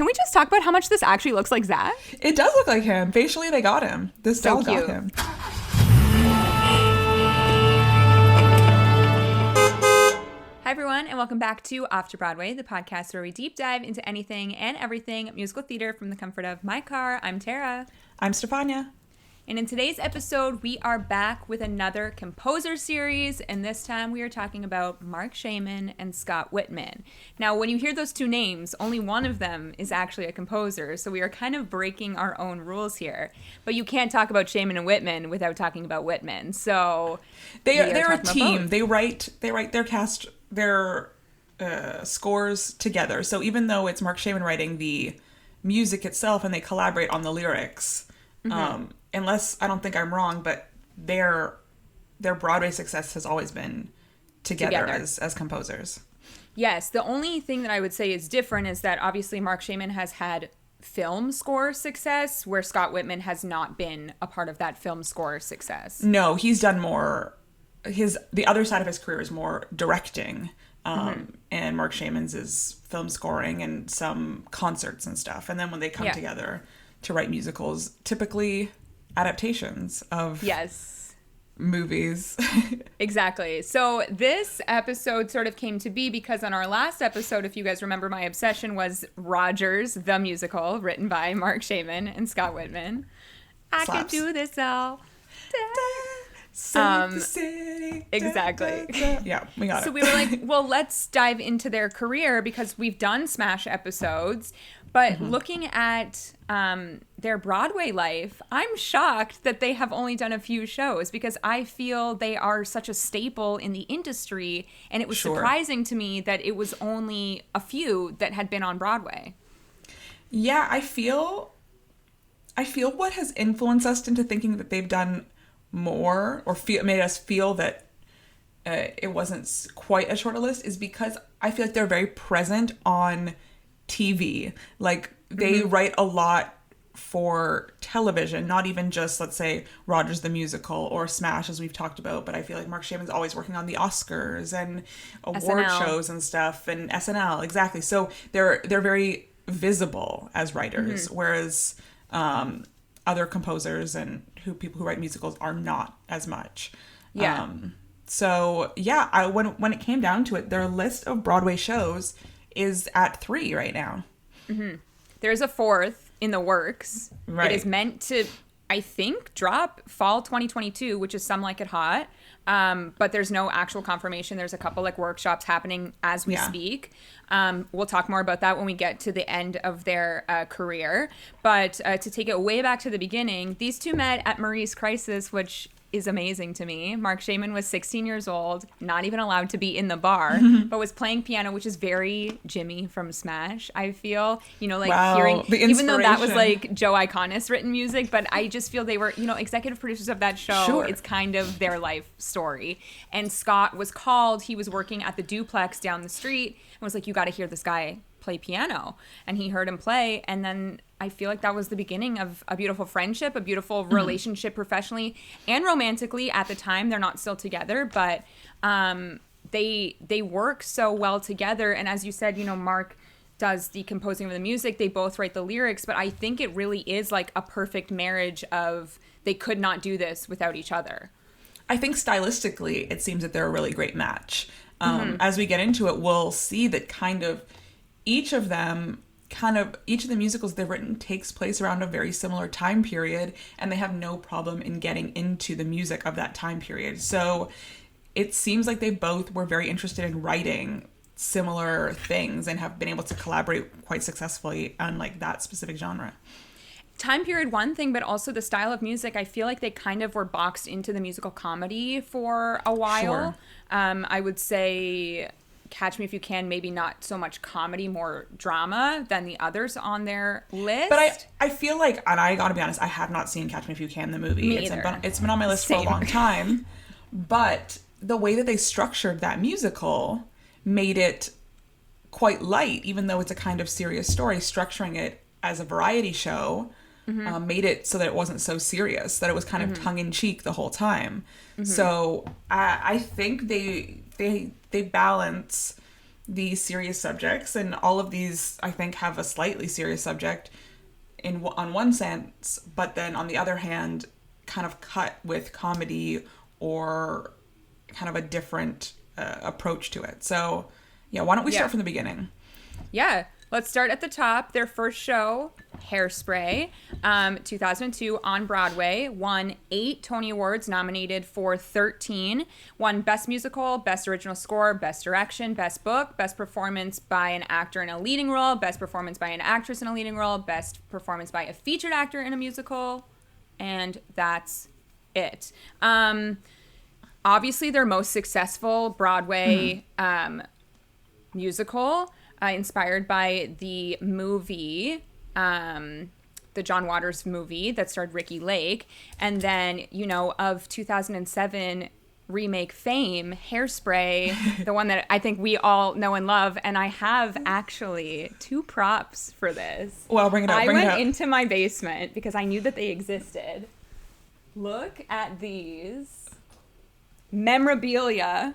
Can we just talk about how much this actually looks like Zach? It does look like him. Facially, they got him. This So doll got cute. him. Hi, everyone, and welcome back to Off to Broadway, the podcast where we deep dive into anything and everything musical theater from the comfort of my car. I'm Tara. I'm Stefania. And in today's episode, we are back with another composer series, and this time we are talking about Marc Shaiman and Scott Wittman. Now, when you hear those two names, only one of them is actually a composer, so we are kind of breaking our own rules here. But you can't talk about Shaiman and Wittman without talking about Wittman. So they're a team. They write their scores together. So even though it's Marc Shaiman writing the music itself and they collaborate on the lyrics, unless I don't think I'm wrong, but their Broadway success has always been together. As composers. Yes, the only thing that I would say is different is that obviously Marc Shaiman has had film score success, where Scott Wittman has not been a part of that film score success. No, he's done more. The other side of his career is more directing, and Marc Shaiman's is film scoring and some concerts and stuff. And then when they come together to write musicals, typically adaptations of movies. Exactly. So this episode sort of came to be because on our last episode, if you guys remember, my obsession was Rogers, the musical, written by Marc Shaiman and Scott Wittman. I could do this all. Save the city. Exactly. Yeah, we got it. So we were like, well, let's dive into their career because we've done Smash episodes. But looking at their Broadway life, I'm shocked that they have only done a few shows because I feel they are such a staple in the industry. And it was surprising to me that it was only a few that had been on Broadway. Yeah, I feel what has influenced us into thinking that they've done more or made us feel that it wasn't quite a shorter list is because I feel like they're very present on TV. Like they write a lot for television, not even just, let's say, Rogers the Musical or Smash, as we've talked about, but I feel like Marc Shaiman's always working on the Oscars and award shows and stuff, and SNL. Exactly. So they're very visible as writers, whereas other composers and people who write musicals are not as much. Yeah. When it came down to it, their list of Broadway shows is at 3 right now. There's a 4th in the works. Right. It is meant to, I think, drop fall 2022, which is Some Like It Hot. But there's no actual confirmation. There's a couple workshops happening as we speak. We'll talk more about that when we get to the end of their career. But to take it way back to the beginning, these two met at Marie's Crisis, which is amazing to me. Marc Shaiman was 16 years old, not even allowed to be in the bar, but was playing piano, which is very Jimmy from Smash, I feel. Hearing, even though that was Joe Iconis written music, but I just feel they were, executive producers of that show. Sure. It's kind of their life story. And Scott was called, he was working at the duplex down the street, and was like, you got to hear this guy play piano. And he heard him play, and then I feel like that was the beginning of a beautiful friendship, a beautiful relationship professionally and romantically. At the time, they're not still together, but they work so well together. And as you said, Marc does the composing of the music. They both write the lyrics, but I think it really is like a perfect marriage of they could not do this without each other. I think stylistically, it seems that they're a really great match. As we get into it, we'll see that each of the musicals they've written takes place around a very similar time period, and they have no problem in getting into the music of that time period. So it seems like they both were very interested in writing similar things and have been able to collaborate quite successfully on that specific genre. Time period, one thing, but also the style of music. I feel like they kind of were boxed into the musical comedy for a while. Sure. I would say Catch Me If You Can, maybe not so much comedy, more drama than the others on their list. But I feel like, and I gotta be honest, I have not seen Catch Me If You Can, the movie. Me either. It's been on my list for a long time. But the way that they structured that musical made it quite light, even though it's a kind of serious story. Structuring it as a variety show made it so that it wasn't so serious, that it was kind of tongue-in-cheek the whole time. So I think they balance these serious subjects, and all of these, I think, have a slightly serious subject on one sense, but then on the other hand, kind of cut with comedy or kind of a different approach to it. So, yeah, why don't we start from the beginning? Yeah, let's start at the top. Their first show, Hairspray, 2002 on Broadway, won 8 Tony Awards, nominated for 13, won Best Musical, Best Original Score, Best Direction, Best Book, Best Performance by an Actor in a Leading Role, Best Performance by an Actress in a Leading Role, Best Performance by a Featured Actor in a Musical, and that's it. Obviously, their most successful Broadway musical, inspired by the movie, the John Waters movie that starred Ricki Lake. And then, of 2007 remake fame, Hairspray, the one that I think we all know and love. And I have actually 2 props for this. Well, bring it up. I went into my basement because I knew that they existed. Look at these memorabilia.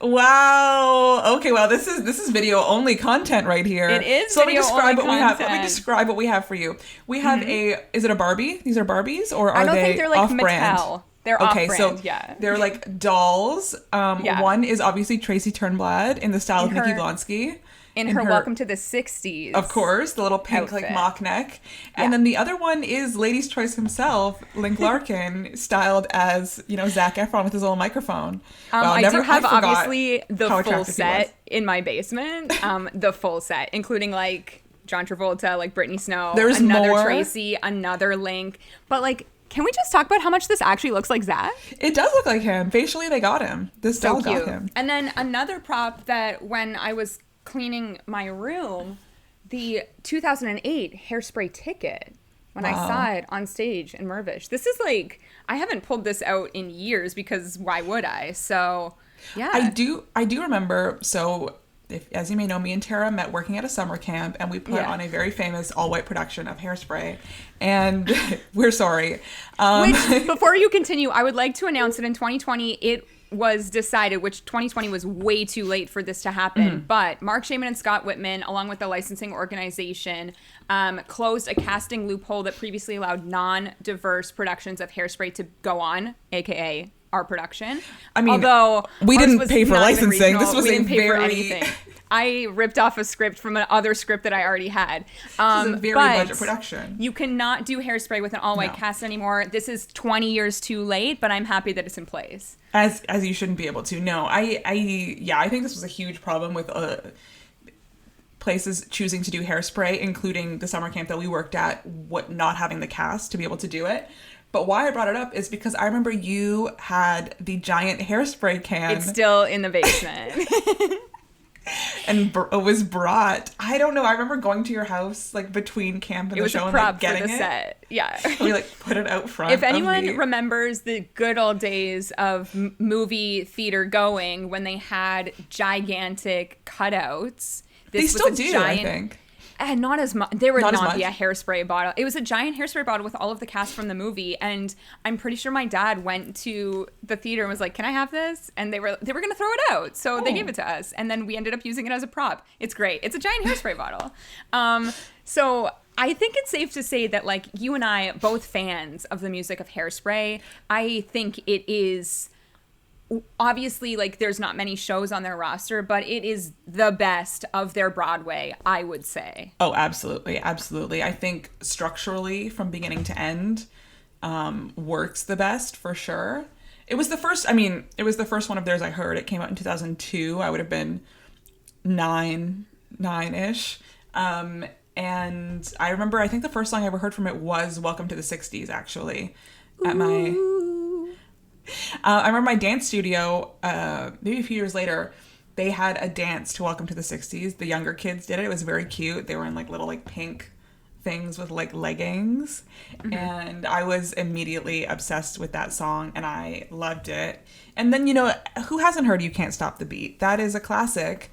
Wow. Okay. Well, this is video only content right here. It is. So video only content. Let me describe what we have for you. We have is it a Barbie? These are Barbies, or are they off-brand? I don't think they're like Mattel. They're off-brand. So they're like dolls. One is obviously Tracy Turnblad in the style of Nikki Blonsky. In her Welcome to the 60s. Of course, the little pink outfit. Like mock neck. And then the other one is Ladies' Choice himself, Link Larkin, styled as, Zac Efron with his little microphone. I do have obviously the full set in my basement. The full set, including like John Travolta, like Brittany Snow, there's another more. Tracy, another Link. But like, can we just talk about how much this actually looks like Zac? It does look like him. Facially, they got him. This doll cute. Got him. And then another prop that when I was cleaning my room, the 2008 Hairspray ticket, when I saw it on stage in Mirvish. This is like, I haven't pulled this out in years because why would I? So, yeah. I do remember, so as you may know, me and Tara met working at a summer camp, and we put on a very famous all-white production of Hairspray, and we're sorry. Which, before you continue, I would like to announce that in 2020, it was decided, which 2020 was way too late for this to happen, but Marc, Shaiman, and Scott Wittman, along with the licensing organization, closed a casting loophole that previously allowed non-diverse productions of Hairspray to go on, aka our production. I mean, although we didn't pay for licensing, this was we didn't pay for anything. I ripped off a script from another script that I already had. This is a very budget production. You cannot do Hairspray with an all-white cast anymore. This is 20 years too late, but I'm happy that it's in place. As you shouldn't be able to. No, I think this was a huge problem with places choosing to do Hairspray, including the summer camp that we worked at, not having the cast to be able to do it. But why I brought it up is because I remember you had the giant Hairspray can. It's still in the basement. And it was brought. I don't know. I remember going to your house like between camp and the show and like getting it. Set. Yeah. We like put it out front. If anyone remembers the good old days of movie theater going when they had gigantic cutouts, they still do. I think. And not as much. There would not be a Hairspray bottle. It was a giant Hairspray bottle with all of the cast from the movie. And I'm pretty sure my dad went to the theater and was like, "Can I have this?" And they were going to throw it out. So they gave it to us. And then we ended up using it as a prop. It's great. It's a giant Hairspray bottle. So I think it's safe to say that like you and I, both fans of the music of Hairspray, I think it is... Obviously, like, there's not many shows on their roster, but it is the best of their Broadway, I would say. Oh, absolutely. Absolutely. I think structurally, from beginning to end, works the best, for sure. It was the first one of theirs I heard. It came out in 2002. I would have been nine-ish. And I remember, I think the first song I ever heard from it was Welcome to the 60s, actually, at my... I remember my dance studio, maybe a few years later, they had a dance to Welcome to the 60s. The younger kids did it. It was very cute. They were in like little like pink things with like leggings. And I was immediately obsessed with that song and I loved it. And then, who hasn't heard You Can't Stop the Beat? That is a classic.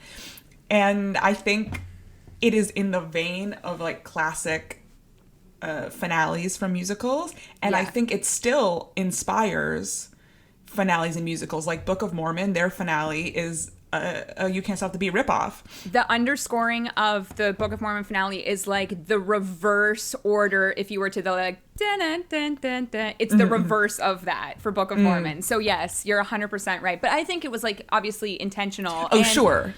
And I think it is in the vein of like classic finales from musicals. And I think it still inspires finales in musicals. Like Book of Mormon, their finale is a You Can't Stop the Beat ripoff. The underscoring of the Book of Mormon finale is like the reverse order. If you were to the like, dun, dun, dun, dun, dun, it's the reverse of that for Book of Mormon. So yes, you're 100% right. But I think it was like obviously intentional. Oh, sure.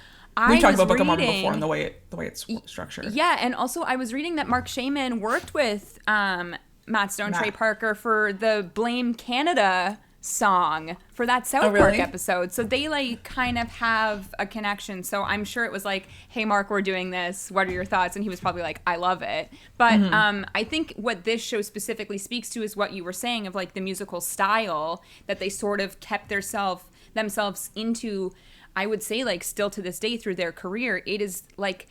We've talked about Book of Mormon before and the way it's structured. Yeah, and also I was reading that Marc Shaiman worked with Matt Stone, Trey Parker for the Blame Canada song for that South Park episode. So they like kind of have a connection. So I'm sure it was like, hey, Marc, we're doing this. What are your thoughts? And he was probably like, I love it. But I think what this show specifically speaks to is what you were saying of like the musical style that they sort of kept themselves into, I would say like still to this day through their career. It is like,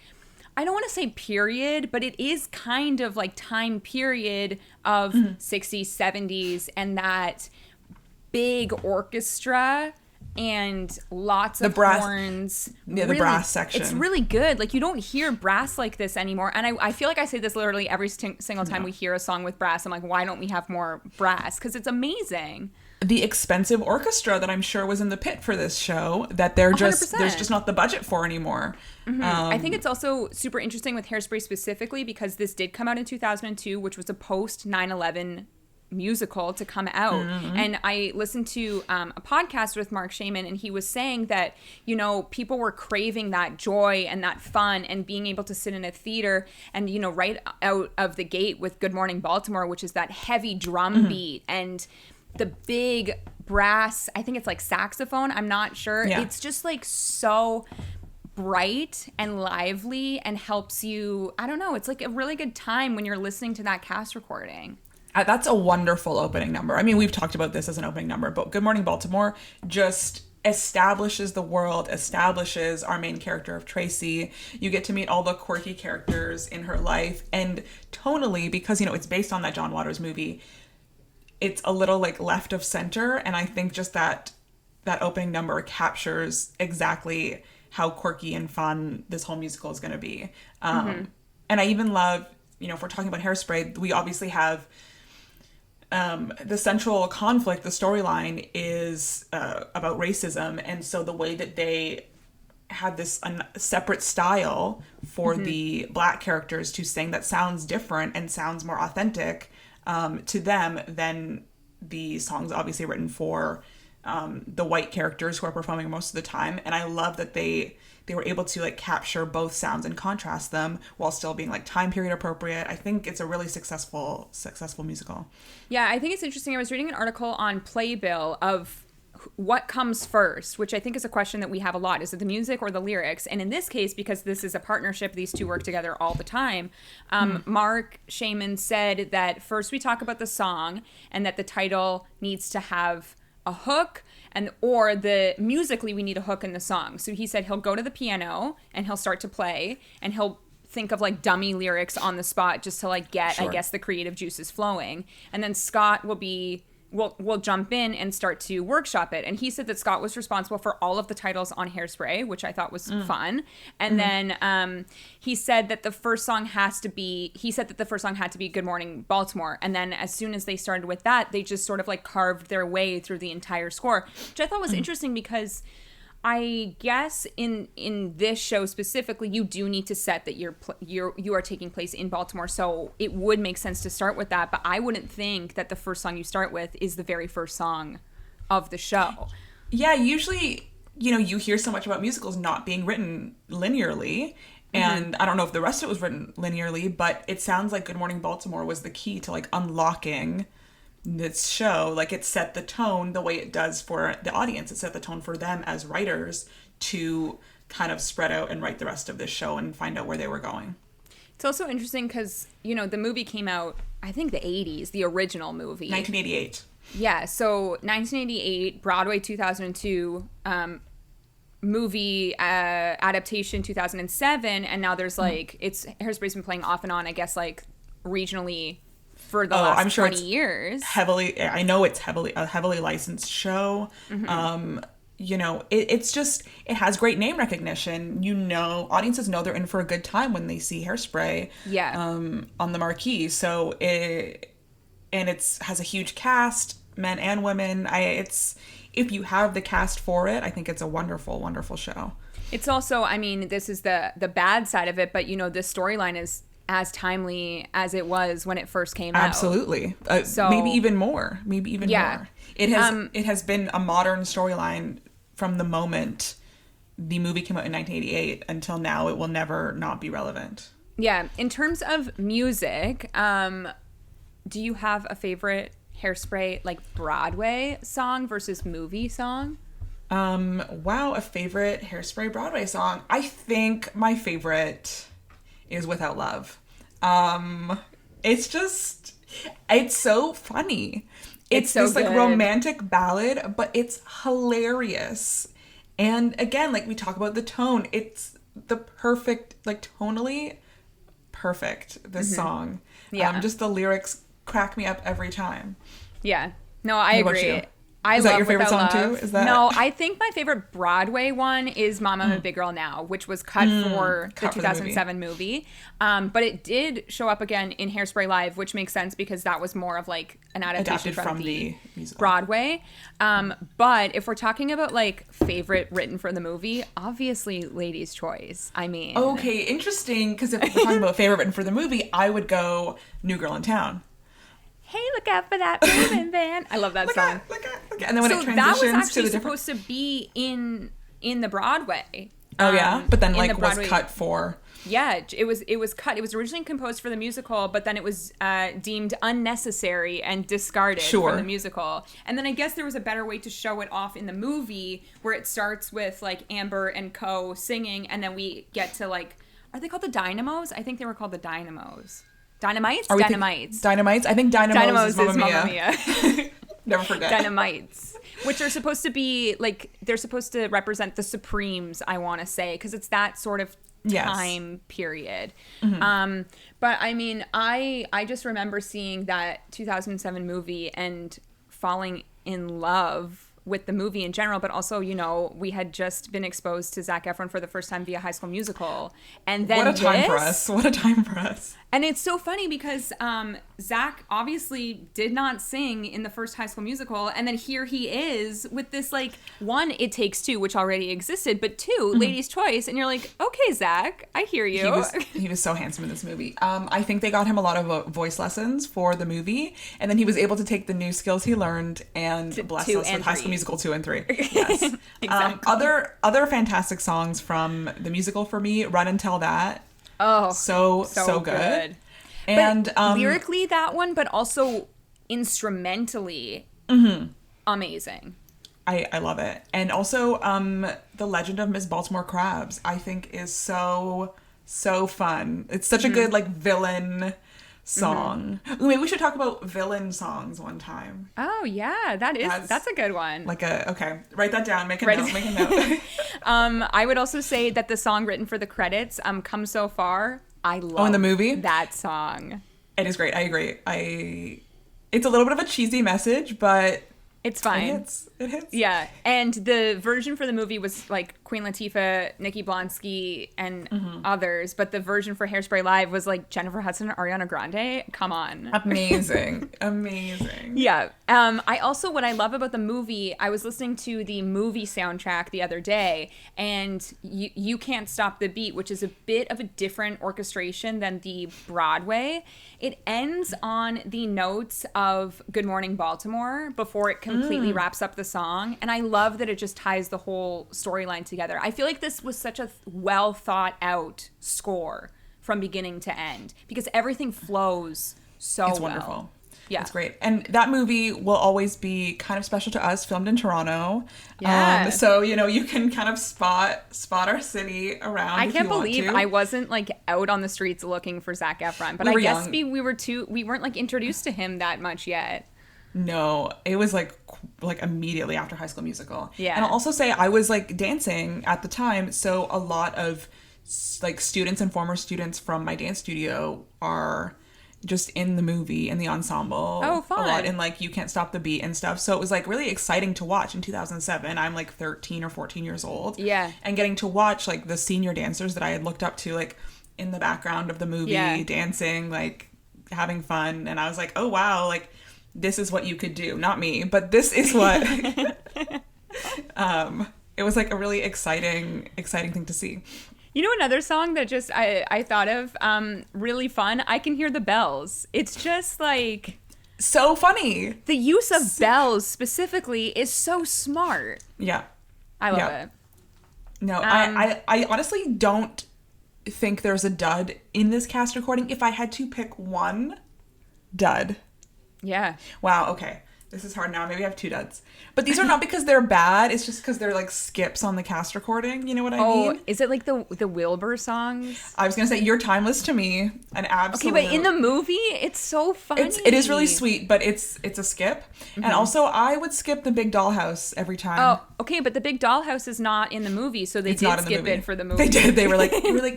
I don't want to say period, but it is kind of like time period of 60s, 70s, and that big orchestra and lots of horns. Yeah, the brass section. It's really good. Like, you don't hear brass like this anymore. And I feel like I say this literally every single time we hear a song with brass. I'm like, why don't we have more brass? Because it's amazing. The expensive orchestra that I'm sure was in the pit for this show that there's just not the budget for anymore. I think it's also super interesting with Hairspray specifically because this did come out in 2002, which was a post 9/11 musical to come out. And I listened to a podcast with Marc Shaiman, and he was saying that, you know, people were craving that joy and that fun and being able to sit in a theater and, you know, right out of the gate with Good Morning Baltimore, which is that heavy drum beat and the big brass, I think it's like saxophone, I'm not sure. Yeah. It's just like so bright and lively and helps you, I don't know, it's like a really good time when you're listening to that cast recording. That's a wonderful opening number. I mean, we've talked about this as an opening number, but Good Morning Baltimore just establishes the world, establishes our main character of Tracy. You get to meet all the quirky characters in her life. And tonally, because, you know, it's based on that John Waters movie, it's a little like left of center. And I think just that opening number captures exactly how quirky and fun this whole musical is going to be. And I even love, you know, if we're talking about Hairspray, we obviously have the central conflict, the storyline is about racism. And so the way that they had this separate style for the Black characters to sing that sounds different and sounds more authentic to them than the songs obviously written for the white characters who are performing most of the time. And I love that they were able to like capture both sounds and contrast them while still being like time period appropriate. I think it's a really successful musical. Yeah, I think it's interesting. I was reading an article on Playbill of what comes first, which I think is a question that we have a lot. Is it the music or the lyrics? And in this case, because this is a partnership, these two work together all the time. Marc Shaiman said that first we talk about the song and that the title needs to have a hook or musically we need a hook in the song. So he said he'll go to the piano and he'll start to play and he'll think of like dummy lyrics on the spot just to like get, I guess, the creative juices flowing. And then Scott will jump in and start to workshop it. And he said that Scott was responsible for all of the titles on Hairspray, which I thought was fun. And then he said that the first song had to be Good Morning Baltimore. And then as soon as they started with that, they just sort of like carved their way through the entire score, which I thought was interesting because I guess in this show specifically, you do need to set that you are taking place in Baltimore, so it would make sense to start with that. But I wouldn't think that the first song you start with is the very first song of the show. Yeah, usually, you know, you hear so much about musicals not being written linearly, and I don't know if the rest of it was written linearly, but it sounds like Good Morning Baltimore was the key to like unlocking this show. Like it set the tone the way it does for the audience. It set the tone for them as writers to kind of spread out and write the rest of this show and find out where they were going. It's also interesting because, you know, the movie came out, I think the 80s, the original movie. 1988. Yeah, so 1988, Broadway 2002, movie adaptation 2007, and now there's like, Hairspray's been playing off and on, I guess, like regionally for the last 20 years. I know it's a heavily licensed show. You know, it has great name recognition. You know, audiences know they're in for a good time when they see Hairspray on the marquee. So it has a huge cast, men and women. If you have the cast for it, I think it's a wonderful, wonderful show. It's also, I mean, this is the bad side of it, but this storyline is as timely as it was when it first came out. Absolutely. So maybe even more. More. It has been a modern storyline from the moment the movie came out in 1988 until now. It will never not be relevant. Yeah. In terms of music, do you have a favorite Hairspray Broadway song versus movie song? A favorite Hairspray Broadway song. I think my favorite is Without Love. It's so funny. It's so this romantic ballad, but it's hilarious. And again, we talk about the tone. It's the perfect, tonally perfect, this song. Yeah. Just the lyrics crack me up every time. Yeah. No, I agree. Is that your favorite song too? No, I think my favorite Broadway one is Mama, I'm a Big Girl Now, which was cut for the 2007 movie. But it did show up again in Hairspray Live, which makes sense because that was more of an adaptation from the musical. Broadway. But if we're talking about favorite written for the movie, obviously Lady's Choice. I mean. Okay, interesting, because if we're talking about favorite written for the movie, I would go New Girl in Town. Hey, look out for that moving van. I love that song. Look out. And then when it transitions that was actually to the supposed to be in the Broadway. Oh, yeah? But then, was cut for... Yeah, it was cut. It was originally composed for the musical, but then it was deemed unnecessary and discarded from the musical. And then I guess there was a better way to show it off in the movie, where it starts with, Amber and Co. singing, and then we get to, are they called the Dynamos? I think they were called the Dynamos. Dynamites? Dynamites. Dynamites? I think Dynamos is Mamma Mia. Never forget. Dynamites. Which are supposed to be, they're supposed to represent the Supremes, I want to say, because it's that sort of time period. Mm-hmm. But, I mean, I just remember seeing that 2007 movie and falling in love with the movie in general, but also, we had just been exposed to Zac Efron for the first time via High School Musical. And then What a time for us. And it's so funny because Zac obviously did not sing in the first High School Musical, and then here he is with this, one, It Takes Two, which already existed, but two, Lady's Choice, and you're like, okay, Zac, I hear you. He was so handsome in this movie. I think they got him a lot of voice lessons for the movie, and then he was able to take the new skills he learned and bless us with High School Musical 2 and 3. Yes. Exactly. Other fantastic songs from the musical for me, Run and Tell That. Oh, so good. And lyrically that one, but also instrumentally amazing. I love it. And also The Legend of Miss Baltimore Crabs, I think is so fun. It's such a good villain song. Ooh, maybe we should talk about villain songs one time. Oh yeah, that's a good one. Okay, write that down. Make a note. I would also say that the song written for the credits, "Come So Far," I love. In the movie, that song. It is great. I agree. It's a little bit of a cheesy message, but it's fine. It hits. Yeah, and the version for the movie was Queen Latifah, Nikki Blonsky, and others, but the version for Hairspray Live was Jennifer Hudson and Ariana Grande. Come on. Amazing. Yeah. What I love about the movie, I was listening to the movie soundtrack the other day, and You Can't Stop the Beat, which is a bit of a different orchestration than the Broadway. It ends on the notes of Good Morning Baltimore before it completely wraps up the song, and I love that it just ties the whole storyline together. I feel like this was such a well thought out score from beginning to end because everything flows so well. It's wonderful. Yeah, it's great. And that movie will always be kind of special to us, filmed in Toronto. Yeah. So, you can kind of spot our city around. I can't believe I wasn't out on the streets looking for Zac Efron, but I guess we weren't introduced to him that much yet. No, it was immediately after High School Musical. Yeah. And I'll also say I was dancing at the time, so a lot of students and former students from my dance studio are just in the movie, in the ensemble. Oh, fun. A lot in You Can't Stop the Beat and stuff. So it was really exciting to watch in 2007. I'm 13 or 14 years old. Yeah. And getting to watch the senior dancers that I had looked up to in the background of the movie, dancing, having fun. And I was oh wow, this is what you could do. Not me, but this is what... it was like a really exciting thing to see. You know, another song that just I thought of, really fun, I Can Hear the Bells. It's just like... So funny. The use of bells specifically is so smart. Yeah. I love it. No, I honestly don't think there's a dud in this cast recording. If I had to pick one dud. Yeah. Wow, okay. This is hard now. Maybe I have 2 duds. But these are not because they're bad. It's just because they're like skips on the cast recording. You know what I mean? Oh, is it like the Wilbur songs? I was going to say, You're Timeless to Me. An absolute... Okay, but in the movie, it's so funny. It is really sweet, but it's a skip. Mm-hmm. And also, I would skip The Big Dollhouse every time. Oh, okay, but The Big Dollhouse is not in the movie, so they did skip it for the movie. They did. They were like,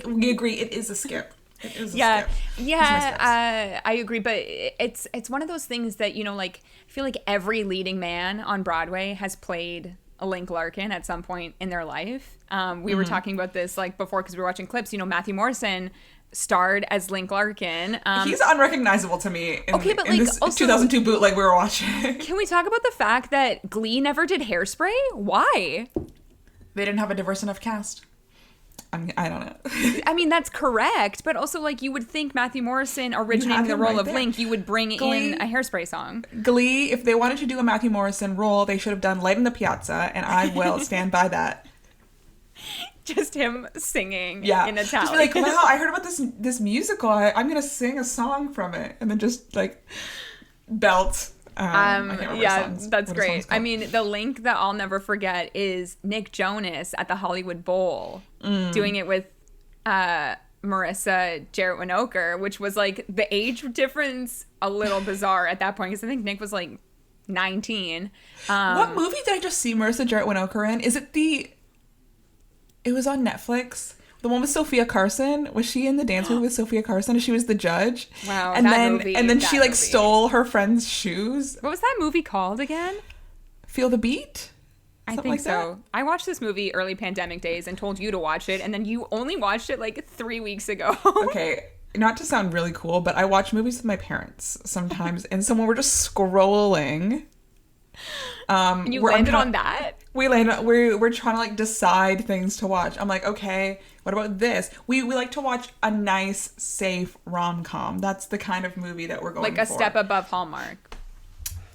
we agree, it is a skip. It is a skip. Yeah, I agree, but it's one of those things that, you know, like, I feel like every leading man on Broadway has played a Link Larkin at some point in their life. We were talking about this like before because we were watching clips. You know, Matthew Morrison starred as Link Larkin. He's unrecognizable to me in but this also, 2002 bootleg we were watching. Can we talk about the fact that Glee never did Hairspray? Why? They didn't have a diverse enough cast. I don't know. I mean, that's correct, but also, like, you would think Matthew Morrison originating the role of Link, you would bring in a Hairspray song. Glee, if they wanted to do a Matthew Morrison role, they should have done Light in the Piazza, and I will stand by that. Just him singing in Italian. Just be like, wow, I heard about this musical. I'm going to sing a song from it. And then just, like, belt. That's great. I mean, the link that I'll never forget is Nick Jonas at the Hollywood Bowl doing it with Marissa Jarrett Winokur, which was like the age difference a little bizarre at that point because I think Nick was like 19. What movie did I just see Marissa Jarrett Winokur in? Is it it was on Netflix? The one with Sophia Carson. Was she in the dance movie with Sophia Carson? And she was the judge. Wow, and then she like stole her friend's shoes. What was that movie called again? Feel the Beat? I think so. I watched this movie early pandemic days and told you to watch it, and then you only watched it like 3 weeks ago. Okay, not to sound really cool, but I watch movies with my parents sometimes, and so when we're just scrolling. And you landed on that? We're trying to like decide things to watch. I'm like, okay, what about this? We like to watch a nice, safe rom-com. That's the kind of movie that we're going for. Like a step above Hallmark.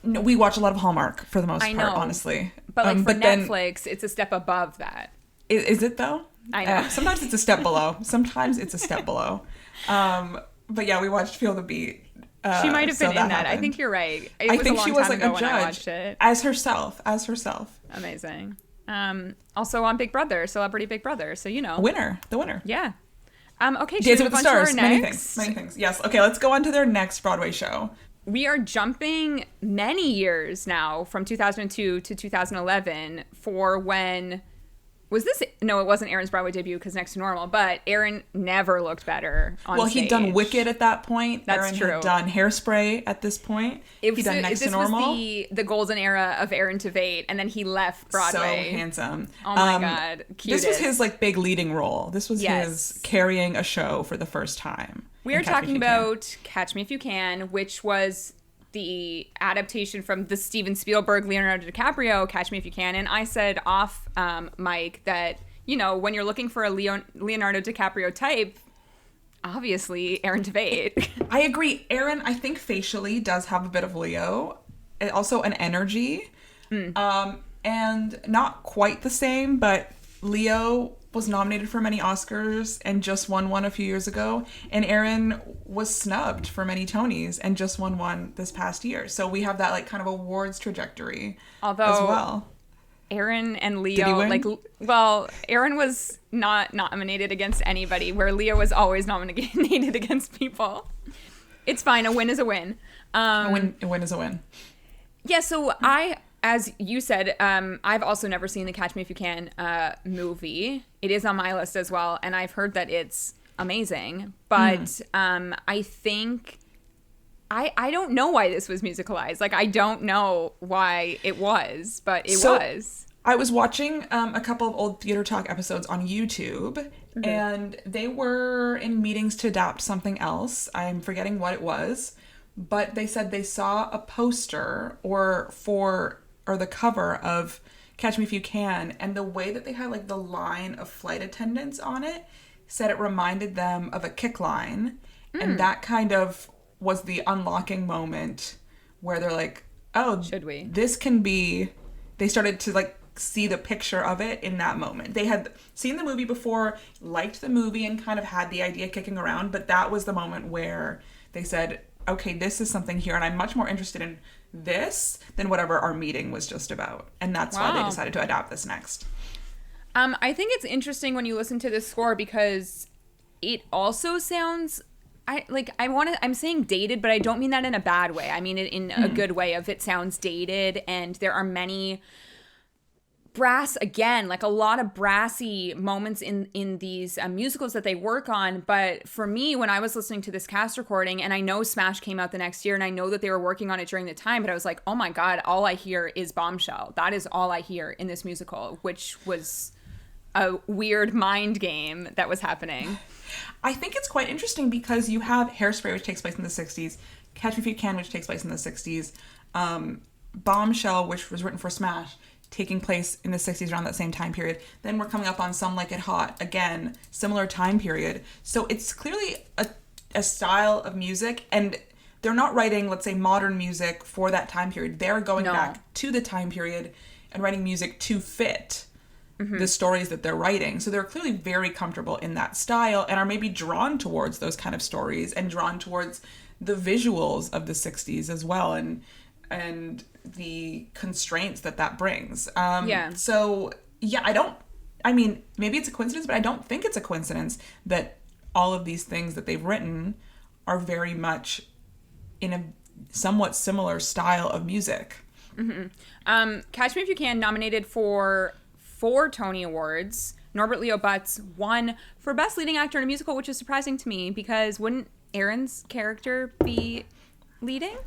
No, we watch a lot of Hallmark for the most part, honestly. But like for Netflix, it's a step above that. Is it though? I know. Sometimes it's a step below. Sometimes it's a step below. But yeah, we watched Feel the Beat. She might have been in that. Happened. I think you're right. I think she was like a judge as herself. Amazing. Also on Big Brother, Celebrity Big Brother. So, you know. The winner. Yeah. Okay. Dancing with the Stars. Many things. Yes. Okay. Let's go on to their next Broadway show. We are jumping many years now from 2002 to 2011 for when... No, it wasn't Aaron's Broadway debut because Next to Normal, but Aaron never looked better on stage. Well, he'd done Wicked at that point. That's Aaron true. had done Hairspray at this point. He'd done Next to Normal. This was the golden era of Aaron Tveit, and then he left Broadway. So handsome. Oh my God. Cutest. This was his like big leading role. This was his carrying a show for the first time. We are talking about Catch Me If You Can, which was the adaptation from the Steven Spielberg, Leonardo DiCaprio, Catch Me If You Can. And I said off mic that, you know, when you're looking for a Leonardo DiCaprio type, obviously Aaron Tveit. I agree. Aaron, I think facially does have a bit of Leo. Also an energy. And not quite the same, but Leo was nominated for many Oscars and just won one a few years ago. And Aaron was snubbed for many Tonys and just won one this past year. So we have that like kind of awards trajectory as well. Aaron and Leo, Aaron was not nominated against anybody, where Leo was always nominated against people. It's fine. A win is a win. A win is a win. Yeah, so as you said, I've also never seen the Catch Me If You Can movie. It is on my list as well, and I've heard that it's amazing. But I think... I don't know why this was musicalized. Like, I don't know why it was, but it was. I was watching a couple of old Theater Talk episodes on YouTube, and they were in meetings to adapt something else. I'm forgetting what it was. but they said they saw a poster or the cover of Catch Me If You Can, and the way that they had like the line of flight attendants on it said it reminded them of a kick line. And that kind of was the unlocking moment where they're like, oh, should we? This can be... They started to like see the picture of it in that moment. They had seen the movie before, liked the movie, and kind of had the idea kicking around, but that was the moment where they said, okay, this is something here, and I'm much more interested in this than whatever our meeting was just about. And that's why they decided to adapt this next. I think it's interesting when you listen to this score because it also sounds... I'm saying dated, but I don't mean that in a bad way. I mean it in a good way of it sounds dated, and there are many brass, again, like a lot of brassy moments in these musicals that they work on. But for me, when I was listening to this cast recording, and I know Smash came out the next year, and I know that they were working on it during the time, but I was like, oh my God, all I hear is Bombshell. That is all I hear in this musical, which was a weird mind game that was happening. I think it's quite interesting because you have Hairspray, which takes place in the 60s, Catch Me If You Can, which takes place in the 60s, Bombshell, which was written for Smash, taking place in the 60s around that same time period. Then we're coming up on Some Like It Hot, again, similar time period. So it's clearly a style of music, and they're not writing, let's say, modern music for that time period. They're going back to the time period and writing music to fit the stories that they're writing. So they're clearly very comfortable in that style and are maybe drawn towards those kind of stories and drawn towards the visuals of the 60s as well, and the constraints that brings. So yeah, I mean, maybe it's a coincidence, but I don't think it's a coincidence that all of these things that they've written are very much in a somewhat similar style of music. Catch Me If You Can, nominated for 4 Tony Awards. Norbert Leo Butz won for Best Leading Actor in a Musical, which is surprising to me because wouldn't Aaron's character be leading?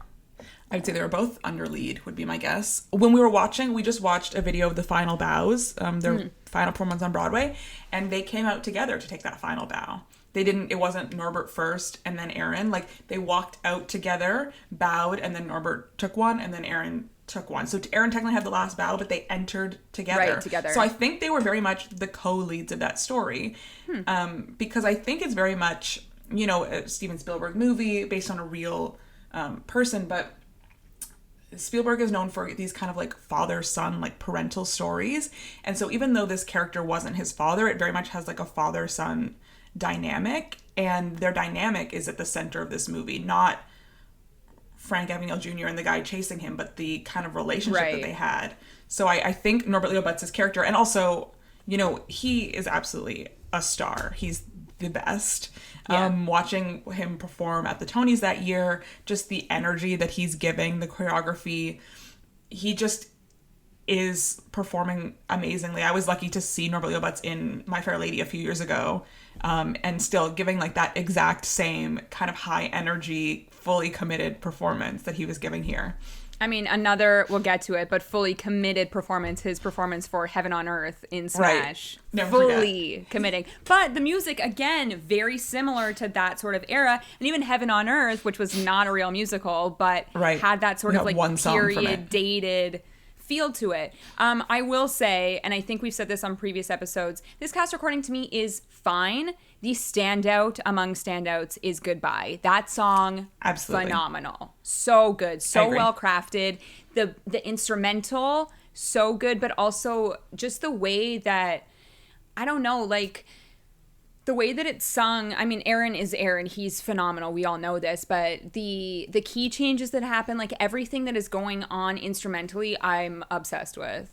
I would say they were both under lead, would be my guess. When we were watching, we just watched a video of the final bows, their final performance on Broadway, and they came out together to take that final bow. It wasn't Norbert first and then Aaron. Like, they walked out together, bowed, and then Norbert took one, and then Aaron took one. So Aaron technically had the last bow, but they entered together. Right, together. So I think they were very much the co-leads of that story. Because I think it's very much, a Steven Spielberg movie based on a real person, but Spielberg is known for these kind of like father-son, like parental stories. And so even though this character wasn't his father, it very much has like a father-son dynamic, and their dynamic is at the center of this movie, not Frank Abagnale Jr. and the guy chasing him, but the kind of relationship that they had. So I think Norbert Leo Butz's character, and also, he is absolutely a star. He's the best. Watching him perform at the Tonys that year, just the energy that he's giving, the choreography, he just is performing amazingly. I was lucky to see Norbert Leo Butz in My Fair Lady a few years ago, and still giving like that exact same kind of high energy, fully committed performance that he was giving here. I mean, we'll get to it, but fully committed performance, his performance for Heaven on Earth in Smash. Right. Never fully forget. Committing. But the music, again, very similar to that sort of era. And even Heaven on Earth, which was not a real musical, but had that sort of like period dated feel to it. I will say, and I think we've said this on previous episodes, this cast recording to me is fine. The standout among standouts is Goodbye. That song, absolutely phenomenal. So good, so well crafted. The instrumental, so good, but also just the way that, I don't know, like the way that it's sung. I mean, Aaron is Aaron. He's phenomenal. We all know this, but the key changes that happen, like everything that is going on instrumentally, I'm obsessed with.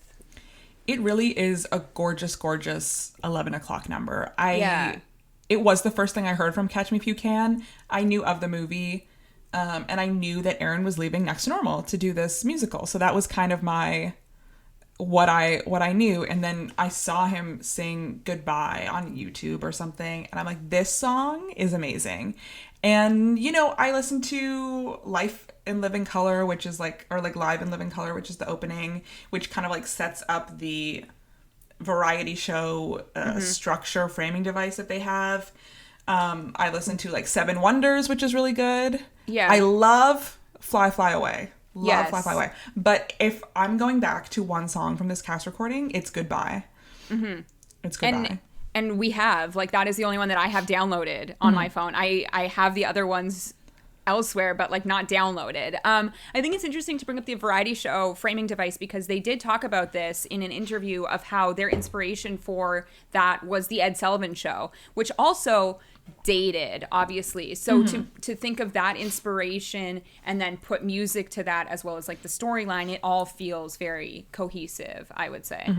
It really is a gorgeous, gorgeous 11 o'clock number. It was the first thing I heard from Catch Me If You Can. I knew of the movie, and I knew that Aaron was leaving Next to Normal to do this musical. So that was kind of what I knew. And then I saw him sing Goodbye on YouTube or something, and I'm like, this song is amazing. And I listened to Life in Living Color, which is like Live in Living Color, which is the opening, which kind of like sets up the variety show structure framing device that they have. I listen to like Seven Wonders, which is really good. Yeah. I love Fly Fly Away. Love Yes. Fly Fly Away. But if I'm going back to one song from this cast recording, it's Goodbye. Mm-hmm. It's Goodbye. And we have, like, that is the only one that I have downloaded on my phone. I have the other ones elsewhere, but like not downloaded. I think it's interesting to bring up the variety show Framing Device, because they did talk about this in an interview of how their inspiration for that was the Ed Sullivan Show, which also dated, obviously. So to think of that inspiration and then put music to that, as well as like the storyline, it all feels very cohesive, I would say.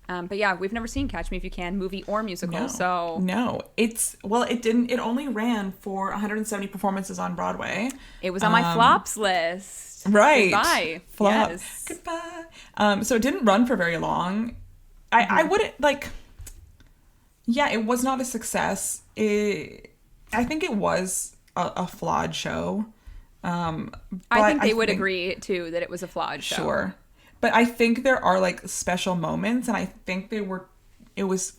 But yeah, we've never seen Catch Me If You Can, movie or musical. No, it only ran for 170 performances on Broadway. It was on my flops list. Right. Goodbye. Flop. Yes. Goodbye. So it didn't run for very long. I wouldn't like. Yeah, it was not a success. I think it was a flawed show. I think they would agree too that it was a flawed show. Sure. But I think there are like special moments, and I think there was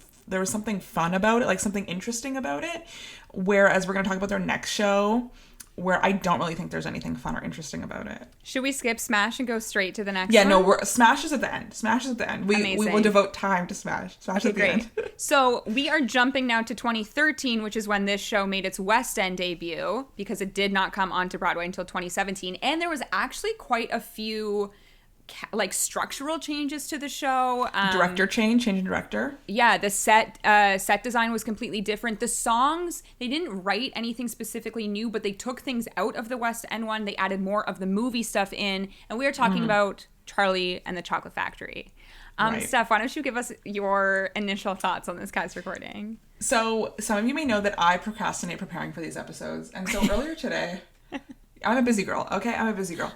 something fun about it, like something interesting about it. Whereas we're going to talk about their next show, where I don't really think there's anything fun or interesting about it. Should we skip Smash and go straight to the next one? Yeah, no, Smash is at the end. Smash is at the end. We will devote time to Smash. Smash okay, at the great. end. So we are jumping now to 2013, which is when this show made its West End debut, because it did not come onto Broadway until 2017. And there was actually quite a few like structural changes to the show. Director change in director. Yeah, the set design was completely different. The songs, they didn't write anything specifically new, but they took things out of the West End one. They added more of the movie stuff in, and we are talking about Charlie and the Chocolate Factory. Right. Steph, why don't you give us your initial thoughts on this cast recording? So some of you may know that I procrastinate preparing for these episodes, and so earlier today, I'm a busy girl. Okay, I'm a busy girl.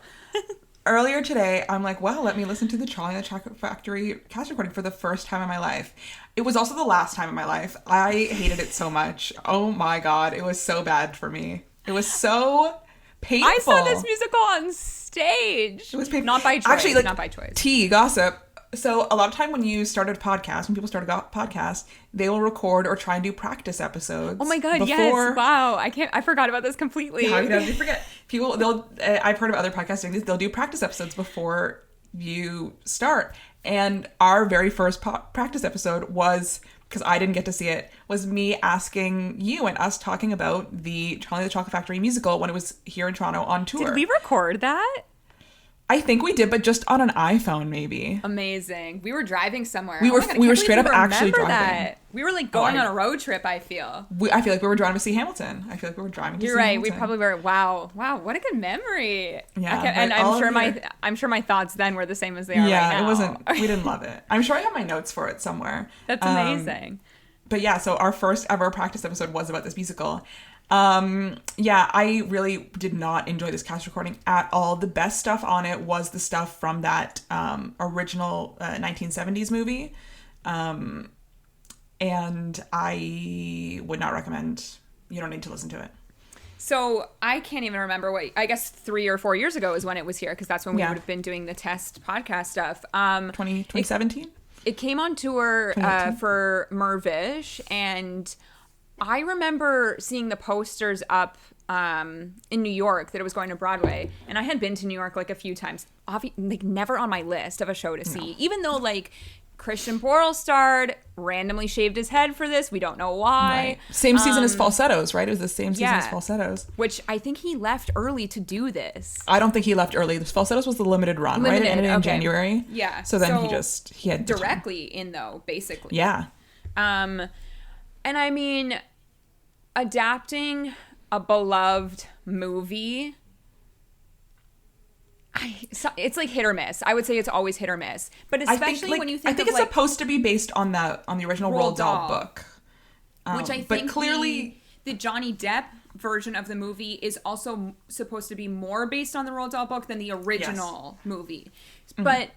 Earlier today, I'm like, well, let me listen to the Charlie and the Chocolate Factory cast recording for the first time in my life. It was also the last time in my life. I hated it so much. Oh my God. It was so bad for me. It was so painful. I saw this musical on stage. It was painful. Not by choice. Actually, like, not by choice. Tea, gossip. So a lot of time when you started a podcast, when people started a podcast, they will record or try and do practice episodes. Oh my God, yes. Wow. I forgot about this completely. How did you forget? People, I've heard of other podcasts doing this. They'll do practice episodes before you start. And our very first practice episode was, because I didn't get to see it, was me asking you and us talking about the Charlie and the Chocolate Factory musical when it was here in Toronto on tour. Did we record that? I think we did, but just on an iPhone, maybe. Amazing. We were driving somewhere. We were straight up actually driving. That. We were like going on a road trip, I feel. I feel like we were driving to see Hamilton. You're right. We probably were. Wow. What a good memory. Yeah. And I'm sure my thoughts then were the same as they are right now. Yeah, it wasn't. We didn't love it. I'm sure I have my notes for it somewhere. That's amazing. But yeah, so our first ever practice episode was about this musical. Yeah, I really did not enjoy this cast recording at all. The best stuff on it was the stuff from that original 1970s movie. And I would not recommend. You don't need to listen to it. So I can't even remember I guess 3 or 4 years ago is when it was here, because that's when we would have been doing the test podcast stuff. 2017? It came on tour for Mervish, and I remember seeing the posters up in New York that it was going to Broadway, and I had been to New York like a few times, like never on my list of a show to see, even though like Christian Borle starred, randomly shaved his head for this. We don't know why. Right. Same season as Falsettos, right? It was the same season as Falsettos. Which I think he left early to do this. I don't think he left early. The Falsettos was the limited run, right? It ended in January. Yeah. So then he had directly in though, basically. Yeah. And I mean, adapting a beloved movie, it's like hit or miss. I would say it's always hit or miss. But especially when you think it's supposed to be based on the original Roald Dahl book. Which I think but clearly the Johnny Depp version of the movie is also supposed to be more based on the Roald Dahl book than the original movie. But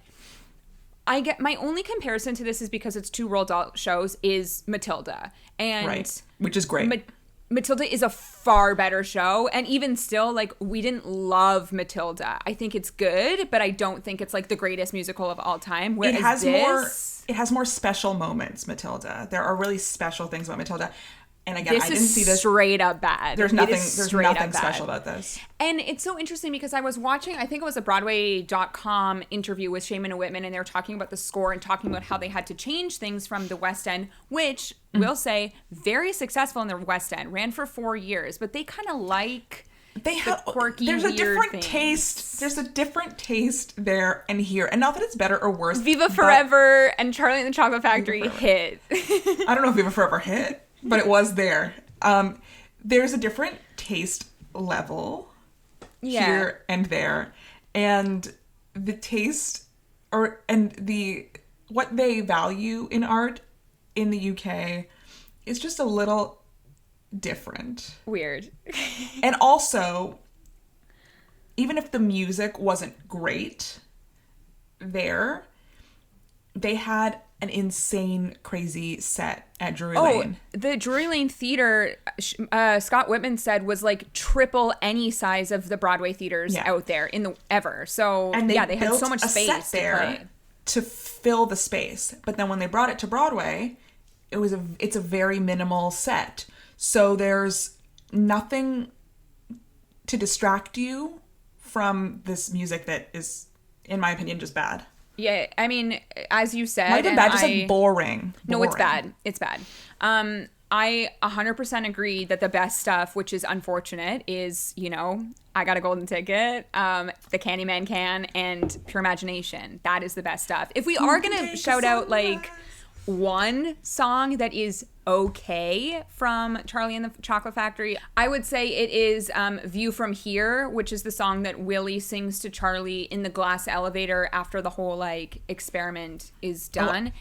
I get my only comparison to this is because it's two Roald Dahl shows is Matilda. And which is great. Matilda is a far better show, and even still, like, we didn't love Matilda. I think it's good, but I don't think it's like the greatest musical of all time. Whereas it has more special moments, Matilda. There are really special things about Matilda. And again, I didn't see this. Straight up bad. There's nothing special about this. And it's so interesting because I was watching, I think it was a Broadway.com interview with Shaiman and Wittman, and they were talking about the score and talking about how they had to change things from the West End, which we'll say very successful in the West End, ran for 4 years, but they kind of like the quirky, there's a different things. taste. There's a different taste there and here, and not that it's better or worse. Viva Forever and Charlie and the Chocolate Factory hit. I don't know if Viva Forever hit, but it was there. There's a different taste level here and there, and the taste what they value in art in the UK is just a little different. Weird. And also, even if the music wasn't great there, they had an insane, crazy set at Drury Lane. The Drury Lane Theater, Scott Whitman said, was like triple any size of the Broadway theaters out there ever. So and they had so much space to play to fill the space. But then when they brought it to Broadway, it's a very minimal set. So there's nothing to distract you from this music that is, in my opinion, just bad. Yeah, I mean, as you said... Not even bad, just like boring. No, it's bad. It's bad. I 100% agree that the best stuff, which is unfortunate, is, I Got a Golden Ticket, The Candyman Can, and Pure Imagination. That is the best stuff. If we are going to shout out, like, one song that is okay from Charlie and the Chocolate Factory, I would say it is View From Here, which is the song that Willie sings to Charlie in the glass elevator after the whole like experiment is done.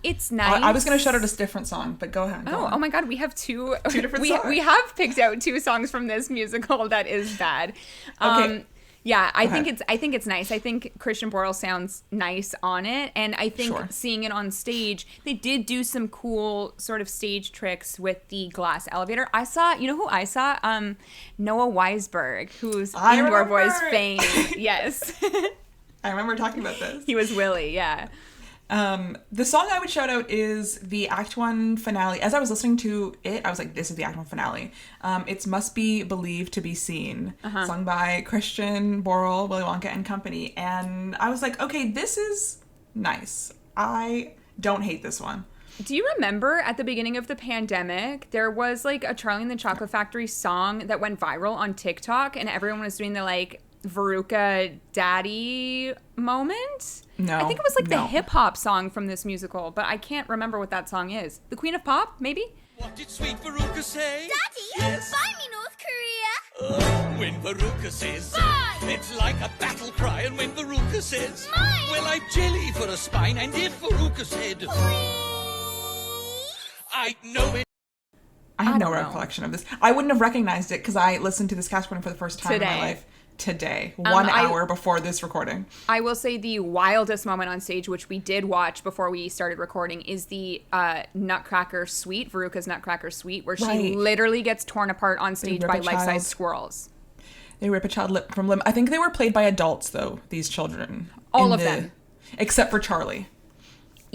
It's nice. I was going to shout out a different song, but go ahead. Oh my God, we have two different songs. We have picked out 2 songs from this musical that is bad. Okay. Yeah, I think it's nice. I think Christian Borle sounds nice on it, and I think seeing it on stage, they did do some cool sort of stage tricks with the glass elevator. I saw, who I saw? Noah Weisberg, who's Indoor Boys fame. Yes. I remember talking about this. He was Willie, yeah. The song I would shout out is the Act 1 finale. As I was listening to it, I was like, this is the Act 1 finale. It's Must Be Believed to Be Seen, sung by Christian Borle, Willy Wonka and company. And I was like, okay, this is nice. I don't hate this one. Do you remember at the beginning of the pandemic, there was like a Charlie and the Chocolate Factory song that went viral on TikTok, and everyone was doing the like Veruca Daddy moment? No. I think it was like the hip hop song from this musical, but I can't remember what that song is. The Queen of Pop, maybe? What did sweet Veruca say? Daddy, yes. buy me North Korea. When Veruca says, Buy. It's like a battle cry, and when Veruca says, Mine. well, I've jelly for a spine, and if Veruca said, I know it. I have no recollection of this. I wouldn't have recognized it because I listened to this cast recording for the first time in my life. Today, 1 hour before this recording. I will say the wildest moment on stage, which we did watch before we started recording, is the Nutcracker Suite, Veruca's Nutcracker Suite, where she literally gets torn apart on stage by life-size squirrels. They rip a child lip from limb. I think they were played by adults, though, these children. All of them. Except for Charlie.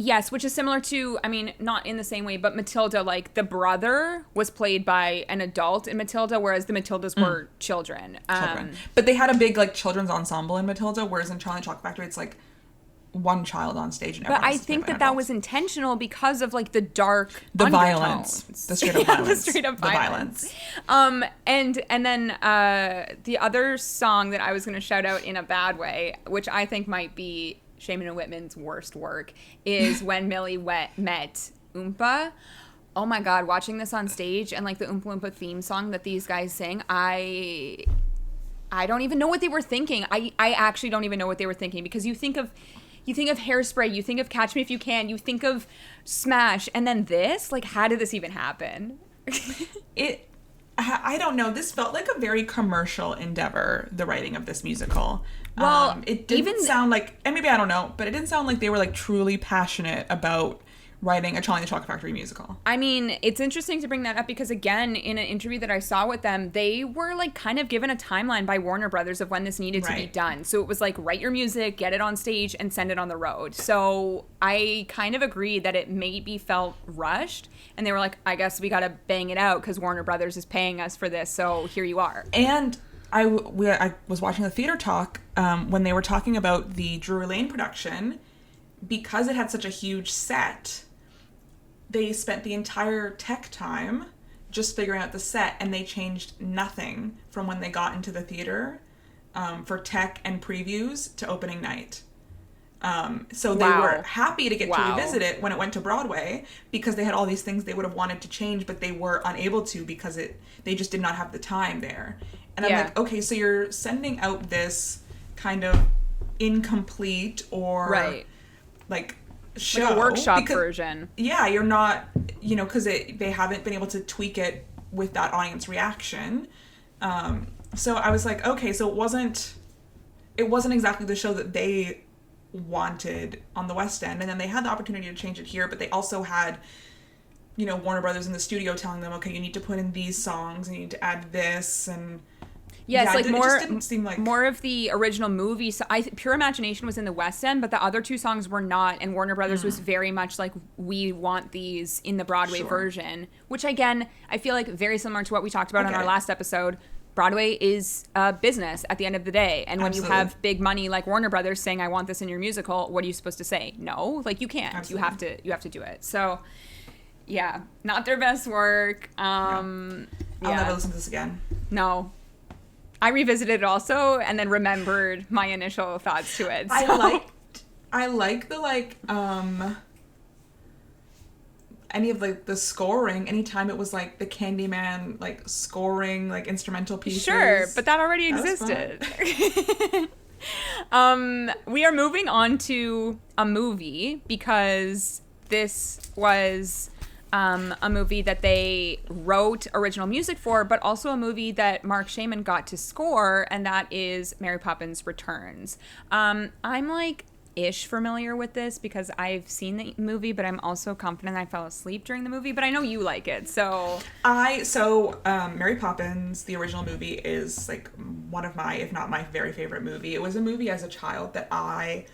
Yes, which is similar to, I mean, not in the same way, but Matilda, like, the brother was played by an adult in Matilda, whereas the Matildas were children. But they had a big, like, children's ensemble in Matilda, whereas in Charlie and the Chocolate Factory, it's, like, one child on stage. And but I think that was intentional because of, like, the dark violence. The straight up violence. The straight up violence. And then the other song that I was going to shout out in a bad way, which I think might be Shaiman and Wittman's worst work, is When Millie Met Oompa. Oh my God, watching this on stage and like the Oompa Loompa theme song that these guys sing, I don't even know what they were thinking. I actually don't even know what they were thinking, because you think of Hairspray, you think of Catch Me If You Can, you think of Smash, and then this, like, how did this even happen? I don't know. This felt like a very commercial endeavor, the writing of this musical. Well, it didn't sound like, and maybe I don't know, but it didn't sound like they were like truly passionate about writing a Charlie and the Chocolate Factory musical. I mean, it's interesting to bring that up because, again, in an interview that I saw with them, they were like kind of given a timeline by Warner Brothers of when this needed to be done. So it was like, write your music, get it on stage, and send it on the road. So I kind of agree that it maybe felt rushed. And they were like, I guess we got to bang it out because Warner Brothers is paying us for this. So here you are. And I was watching the theater talk when they were talking about the Drury Lane production. Because it had such a huge set, they spent the entire tech time just figuring out the set, and they changed nothing from when they got into the theater for tech and previews to opening night. So they were happy to get to revisit it when it went to Broadway because they had all these things they would have wanted to change, but they were unable to because they just did not have the time there. And I'm like, okay, so you're sending out this kind of incomplete or like show, like a workshop version. Yeah, you're not, because they haven't been able to tweak it with that audience reaction. So I was like, okay, so it wasn't exactly the show that they wanted on the West End, and then they had the opportunity to change it here, but they also had, Warner Brothers in the studio telling them, okay, you need to put in these songs, and you need to add this, and it's like it just didn't seem like more of the original movie. So Pure Imagination was in the West End, but the other two songs were not. And Warner Brothers was very much like, we want these in the Broadway version, which again, I feel like very similar to what we talked about on our last episode. Broadway is a business at the end of the day. And when you have big money like Warner Brothers saying, I want this in your musical, what are you supposed to say? No, like you can't. Absolutely. You have to do it. So yeah, not their best work. I'll never listen to this again. No. I revisited it also and then remembered my initial thoughts to it. So. I like the any of the scoring. Anytime it was like the Candyman scoring instrumental pieces. Sure, but that already existed. We are moving on to a movie because this was a movie that they wrote original music for, but also a movie that Marc Shaiman got to score, and that is Mary Poppins Returns. I'm ish familiar with this because I've seen the movie, but I'm also confident I fell asleep during the movie, but I know you like it, so... Mary Poppins, the original movie, is one of my, if not my very favorite movie. It was a movie as a child that I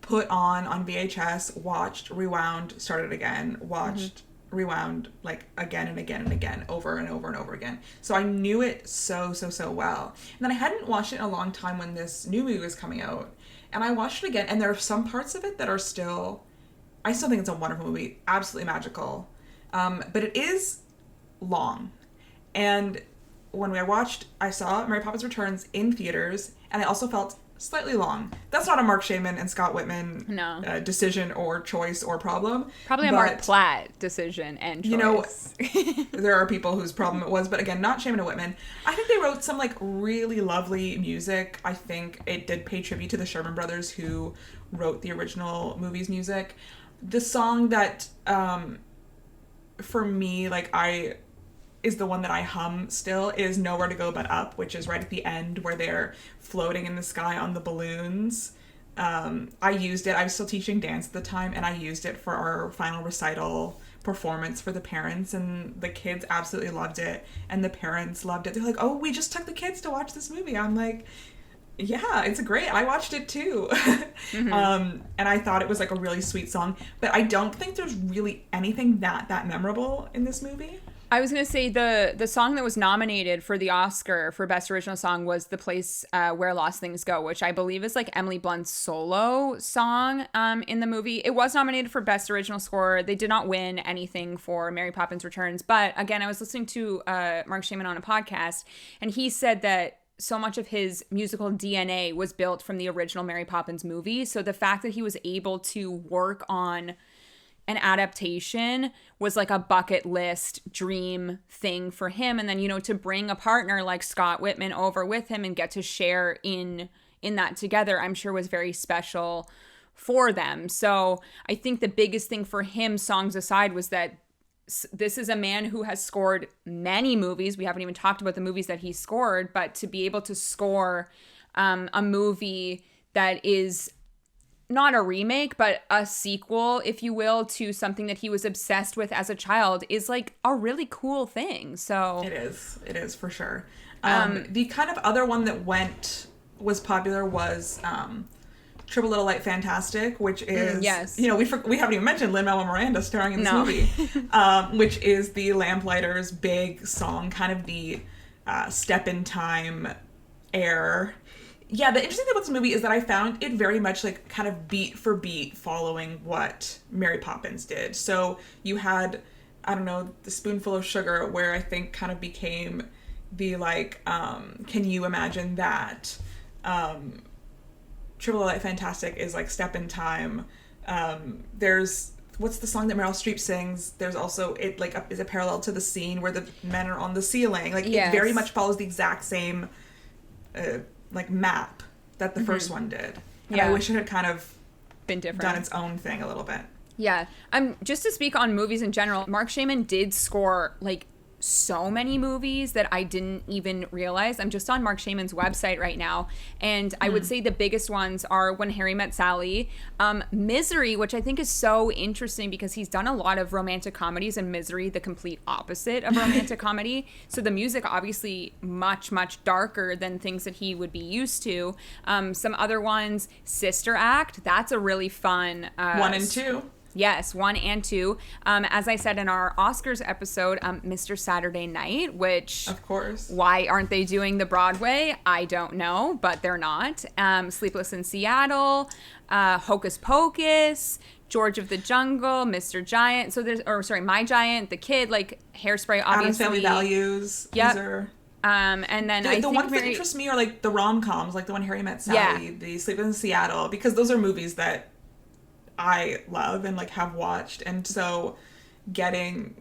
put on VHS, watched, rewound, started again, watched... rewound again and again and again, over and over and over again. So I knew it so well. And then I hadn't watched it in a long time when this new movie was coming out. And I watched it again, and there are some parts of it that are I still think it's a wonderful movie, absolutely magical. But it is long. And when I saw Mary Poppins Returns in theaters, and I also felt slightly long. That's not a Marc Shaiman and Scott Wittman decision or choice or problem. Probably a Mark Platt decision and choice. There are people whose problem it was, but again, not Shaiman and Wittman. I think they wrote some really lovely music. I think it did pay tribute to the Sherman Brothers who wrote the original movie's music. The song that, for me, is the one that I hum still, is Nowhere to Go But Up, which is right at the end where they're floating in the sky on the balloons. I used it. I was still teaching dance at the time, and I used it for our final recital performance for the parents, and the kids absolutely loved it, and the parents loved it. They're like, oh, we just took the kids to watch this movie. I'm like, yeah, it's great. I watched it too. And I thought it was a really sweet song, but I don't think there's really anything that memorable in this movie. I was going to say the song that was nominated for the Oscar for Best Original Song was The Place Where Lost Things Go, which I believe is Emily Blunt's solo song in the movie. It was nominated for Best Original Score. They did not win anything for Mary Poppins Returns. But again, I was listening to Marc Shaiman on a podcast, and he said that so much of his musical DNA was built from the original Mary Poppins movie. So the fact that he was able to work on an adaptation was a bucket list dream thing for him. And then, to bring a partner like Scott Wittman over with him and get to share in that together, I'm sure was very special for them. So I think the biggest thing for him, songs aside, was that this is a man who has scored many movies. We haven't even talked about the movies that he scored, but to be able to score a movie that is not a remake, but a sequel, if you will, to something that he was obsessed with as a child is like a really cool thing. So it is for sure. The kind of other one that was popular was Triple Little Light Fantastic, which is, yes. you know, we haven't even mentioned Lin-Manuel Miranda starring in this movie, which is the Lamplighters' big song, kind of the Step in Time air. Yeah, the interesting thing about this movie is that I found it very much like kind of beat for beat following what Mary Poppins did. So you had, I don't know, The Spoonful of Sugar, where I think kind of became the like, can you imagine that? Triple Light Fantastic is like Step in Time. There's, what's the song that Meryl Streep sings? There's also, it like is a parallel to the scene where the men are on the ceiling. Like it very much follows the exact same like map that the first one did. And I wish it had kind of been different, done its own thing a little bit. Yeah. Just to speak on movies in general, Marc Shaiman did score like so many movies that I didn't even realize. I'm just on Marc Shaiman's website right now, and I would say the biggest ones are When Harry Met Sally, Misery, which I think is so interesting because he's done a lot of romantic comedies, and Misery, the complete opposite of romantic comedy. So the music obviously much, much darker than things that he would be used to. Some other ones, Sister Act, that's a really fun 1 and 2. Yes, 1 and 2. As I said in our Oscars episode, Mr. Saturday Night, which... Of course. Why aren't they doing the Broadway? I don't know, but they're not. Sleepless in Seattle, Hocus Pocus, George of the Jungle, Mr. Giant. So there's... My Giant, The Kid, like Hairspray, obviously. Addams Family Values. Yep. These are... And then the ones that interest me are like the rom-coms, like the When Harry Met Sally, the Sleepless in Seattle, because those are movies that I love and like have watched, and so I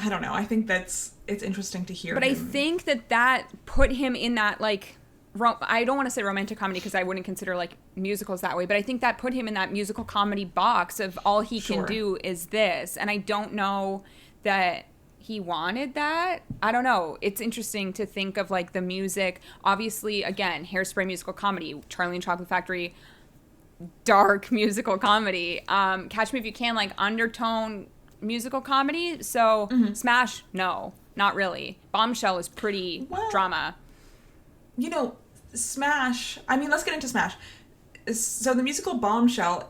don't know, I think it's interesting to hear. But I think that put him in that like I don't want to say romantic comedy because I wouldn't consider like musicals that way, but I think that put him in that musical comedy box of all he can do is this, and I don't know that he wanted that. I don't know. It's interesting to think of like the music. Obviously, again, Hairspray musical comedy, Charlie and Chocolate Factory, dark musical comedy. Catch Me If You Can, like undertone musical comedy. So Smash, no, not really. Bombshell is pretty drama. You know, Smash, I mean, let's get into Smash. So the musical Bombshell,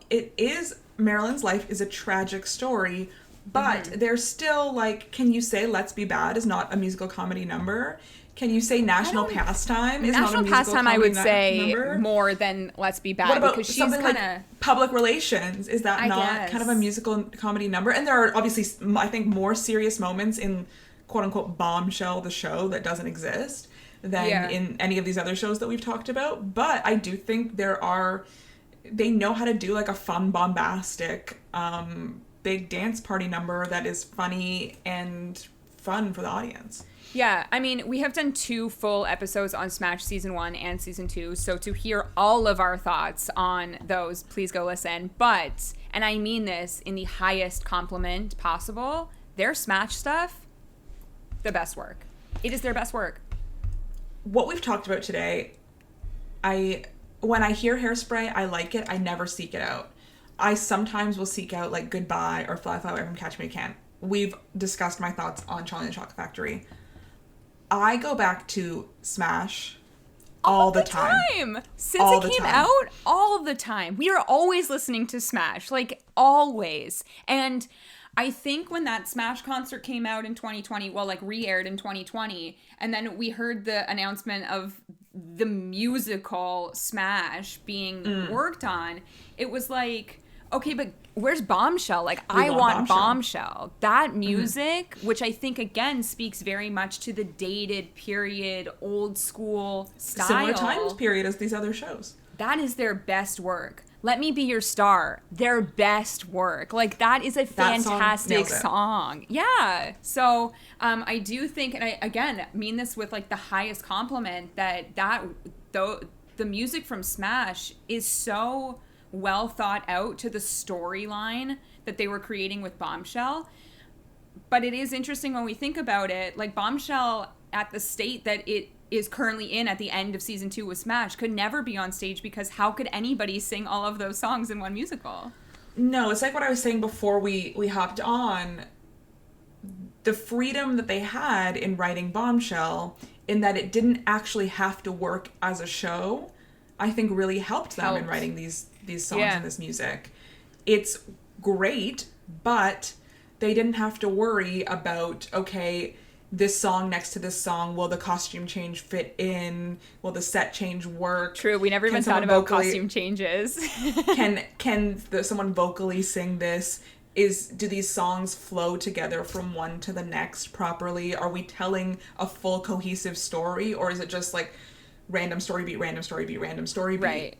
Marilyn's life is a tragic story, but there's still like, can you say Let's Be Bad is not a musical comedy number? Can you say National Pastime is not a musical Pastime, I would say number? More than Let's Be Bad. What about because she's something kinda, like Public Relations? Is that not kind of a musical comedy number? And there are obviously, I think, more serious moments in quote-unquote Bombshell, the show, that doesn't exist than in any of these other shows that we've talked about. But I do think they know how to do like a fun, bombastic, big dance party number that is funny and fun for the audience. Yeah, I mean, we have done 2 full episodes on Smash Season 1 and Season 2, so to hear all of our thoughts on those, please go listen. But, and I mean this in the highest compliment possible, their Smash stuff, the best work. It is their best work. What we've talked about today, when I hear Hairspray, I like it. I never seek it out. I sometimes will seek out like Goodbye or Fly Fly Away from Catch Me If You Can. We've discussed my thoughts on Charlie and the Chocolate Factory. I go back to Smash all the time. Since it came out, all the time. We are always listening to Smash, like always. And I think when that Smash concert came out in 2020, well, like re-aired in 2020, and then we heard the announcement of the musical Smash being worked on, it was like, okay, but where's Bombshell? Like, I want Bombshell. That music, which I think, again, speaks very much to the dated period, old school style. Similar times period as these other shows. That is their best work. Let Me Be Your Star, their best work. Like, that is a fantastic song. Yeah. So, I do think, and I, again, mean this with, like, the highest compliment, that the music from Smash is so well thought out to the storyline that they were creating with Bombshell. But it is interesting when we think about it, like Bombshell, at the state that it is currently in at the end of season 2 with Smash could never be on stage, because how could anybody sing all of those songs in one musical? No, it's like what I was saying before we hopped on. The freedom that they had in writing Bombshell, in that it didn't actually have to work as a show, I think really helped them in writing these songs and this music. It's great, but they didn't have to worry about, okay, this song next to this song, will the costume change fit in? Will the set change work? True, we never even thought about costume changes. can someone vocally sing this? Do these songs flow together from one to the next properly? Are we telling a full cohesive story, or is it just like random story beat, random story beat, random story beat? Right.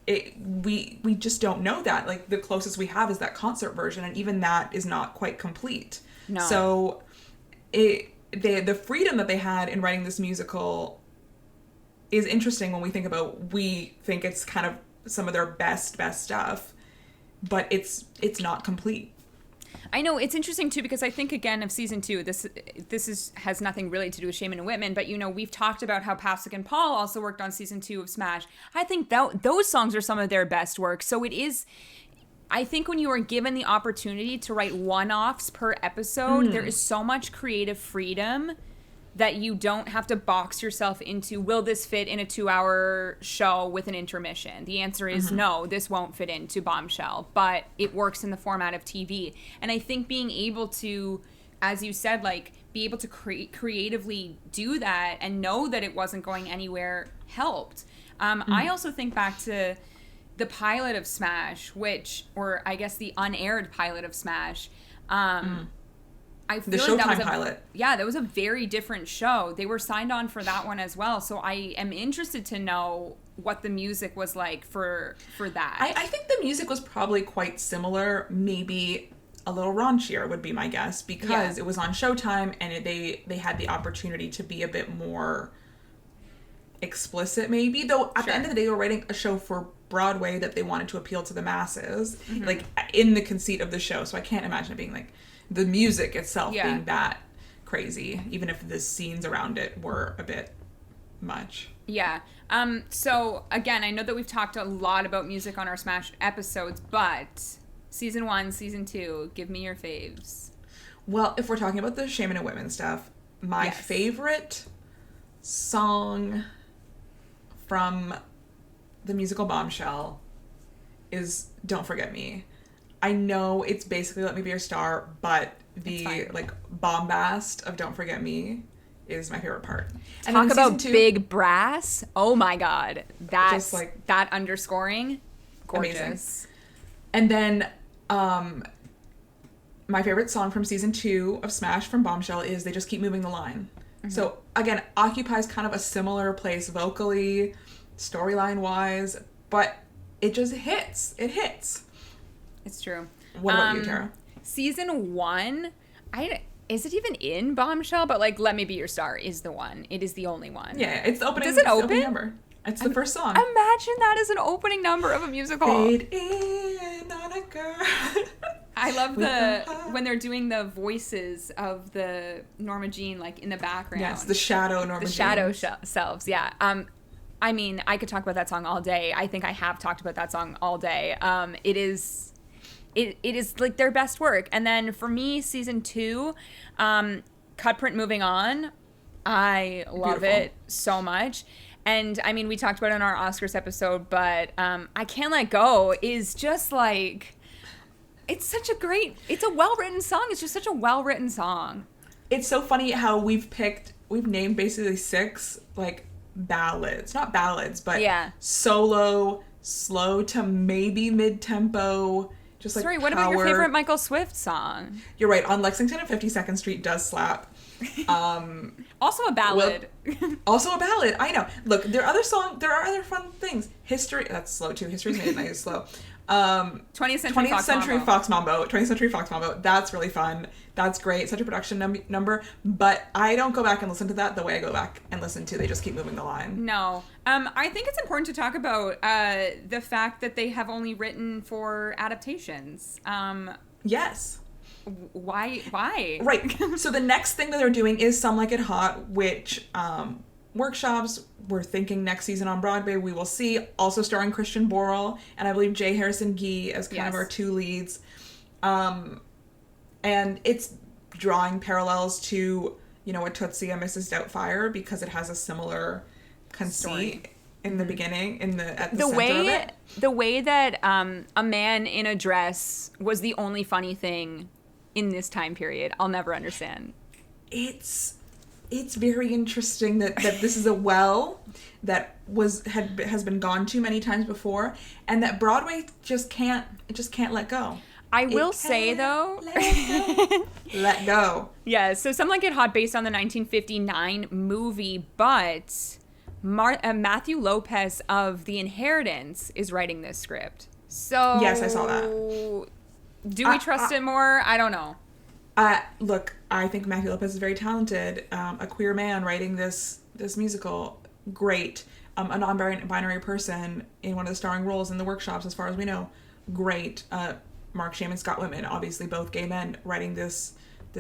We just don't know that. Like, the closest we have is that concert version, and even that is not quite complete. No. So the freedom that they had in writing this musical is interesting when we think it's kind of some of their best stuff, but it's not complete. I know, it's interesting too, because I think, again, of season 2, this has nothing really to do with Shaiman and Wittman, but, you know, we've talked about how Pasek and Paul also worked on season 2 of Smash. I think those songs are some of their best work. So it is, I think, when you are given the opportunity to write one-offs per episode, there is so much creative freedom that you don't have to box yourself into, will this fit in a 2-hour show with an intermission? The answer is no, this won't fit into Bombshell, but it works in the format of TV. And I think being able to, as you said, like, be able to creatively do that and know that it wasn't going anywhere helped. I also think back to the pilot of Smash, or I guess the unaired pilot of Smash. I feel the like Showtime pilot. Yeah, that was a very different show. They were signed on for that one as well. So I am interested to know what the music was like for that. I think the music was probably quite similar, maybe a little raunchier would be my guess, because it was on Showtime, and they had the opportunity to be a bit more explicit, maybe. Though at the end of the day, they were writing a show for Broadway that they wanted to appeal to the masses, like, in the conceit of the show. So I can't imagine it being like the music itself being that crazy, even if the scenes around it were a bit much. Yeah. So again, I know that we've talked a lot about music on our Smash episodes, but season 1, season 2, give me your faves. Well, if we're talking about the Shaiman and Wittman stuff, my favorite song from the musical Bombshell is Don't Forget Me. I know it's basically Let Me Be Your Star, but the, like, bombast of Don't Forget Me is my favorite part. And talk about big brass. Oh my God. That's like, that underscoring. Gorgeous. Amazing. And then my favorite song from season 2 of Smash from Bombshell is They Just Keep Moving the Line. So again, occupies kind of a similar place vocally, storyline wise, but it just hits. It hits. It's true. What about you, Tara? Season 1, is it even in Bombshell? But, like, Let Me Be Your Star is the one. It is the only one. Yeah, it's the opening. Does it open? Opening number. It's the first song. Imagine that as an opening number of a musical. Fade in on a girl. I love when they're doing the voices of the Norma Jean, like, in the background. Yes, the shadow Norma Jean. The shadow selves, yeah. I mean, I could talk about that song all day. I think I have talked about that song all day. It is like their best work. And then for me, season 2, Cut Print Moving On, I love it so much. And I mean, we talked about it in our Oscars episode, but I Can't Let Go is just like, it's a well-written song. It's just such a well-written song. It's so funny how we've named basically 6, like, ballads. Not ballads, but solo, slow to maybe mid-tempo. Just like Sorry, what about your favorite Michael Swift song? You're right. On Lexington and 52nd Street does slap. Also a ballad. Also a ballad. I know. Look, there are other fun things. History. That's slow too. History's Midnight is slow. 20th Century Fox Mambo. 20th Century Fox Mambo. That's really fun. That's great. Such a production number. But I don't go back and listen to that the way I go back and listen to They Just Keep Moving the Line. No. I think it's important to talk about Mm-hmm. the fact that they have only written for adaptations. Yes. Why? Right. So the next thing that they're doing is Some Like It Hot, which workshops, we're thinking next season on Broadway, we will see. Also starring Christian Borle, and I believe J. Harrison Ghee as kind of our two leads. And it's drawing parallels to, you know, a Tootsie and Mrs. Doubtfire, because it has a similar conceit in the beginning, at the center of it. The way that a man in a dress was the only funny thing in this time period, I'll never understand. It's very interesting that this is a well that has been gone too many times before, and that Broadway just can't let go. I will say though, let go. Yeah, so Some Like It Hot based on the 1959 movie, but Matthew Lopez of The Inheritance is writing this script. So yes, I saw that. Do we trust it more? I don't know. Look, I think Matthew Lopez is very talented. A queer man writing this musical, great. A non-binary person in one of the starring roles in the workshops, as far as we know, great. Marc, Shaiman, Scott Wittman, obviously both gay men writing this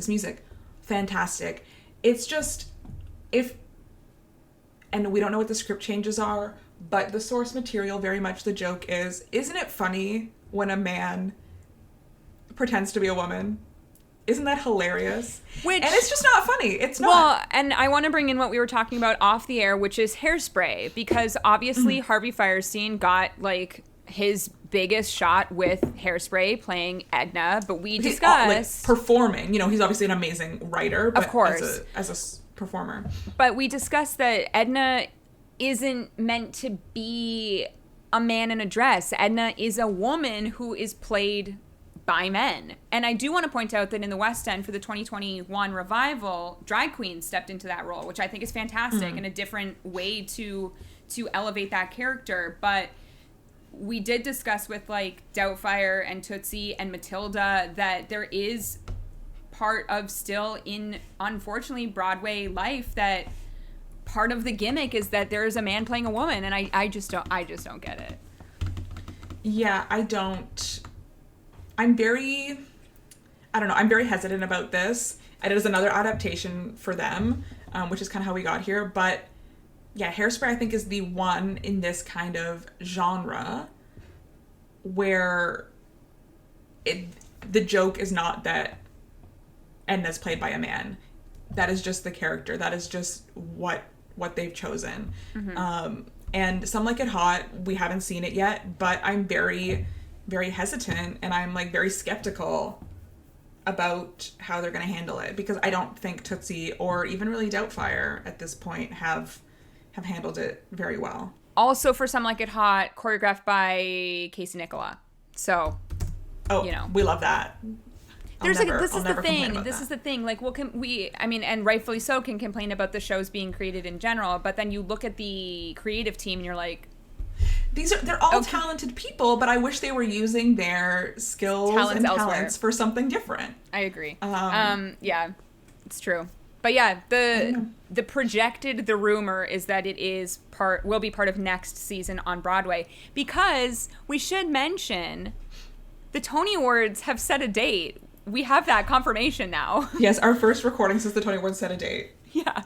music, fantastic. It's just, and we don't know what the script changes are, but the source material, very much the joke is, isn't it funny when a man pretends to be a woman? Isn't that hilarious? And it's just not funny. It's not. Well, and I want to bring in what we were talking about off the air, which is Hairspray, because obviously Harvey Fierstein got like his biggest shot with Hairspray playing Edna, but we discussed performing. You know, he's obviously an amazing writer, but of course, as a performer. But we discussed that Edna isn't meant to be a man in a dress. Edna is a woman who is played by men. And I do want to point out that in the West End for the 2021 revival, drag queens stepped into that role, which I think is fantastic and a different way to elevate that character. But we did discuss with like Doubtfire and Tootsie and Matilda that there is part of still in, unfortunately, Broadway life that part of the gimmick is that there is a man playing a woman, and I just don't get it. Yeah, I don't. I'm very hesitant about this. It is another adaptation for them, which is kind of how we got here. But yeah, Hairspray, I think, is the one in this kind of genre where the joke is not that Edna's played by a man. That is just the character. That is just what they've chosen. And Some Like It Hot, we haven't seen it yet, but I'm very, very hesitant, and I'm like very skeptical about how they're going to handle it, because I don't think Tootsie or even really Doubtfire at this point have handled it very well. Also for Some Like It Hot, choreographed by Casey Nicola. So, you know, we love that. This is the thing. Like, and rightfully so, can complain about the shows being created in general, but then you look at the creative team and you're like, they're all talented people, but I wish they were using their skills and talents for something different. I agree. Yeah, it's true. But yeah, the rumor is that it will be part of next season on Broadway, because we should mention the Tony Awards have set a date. We have that confirmation now. Yes, our first recording since the Tony Awards set a date. Yeah.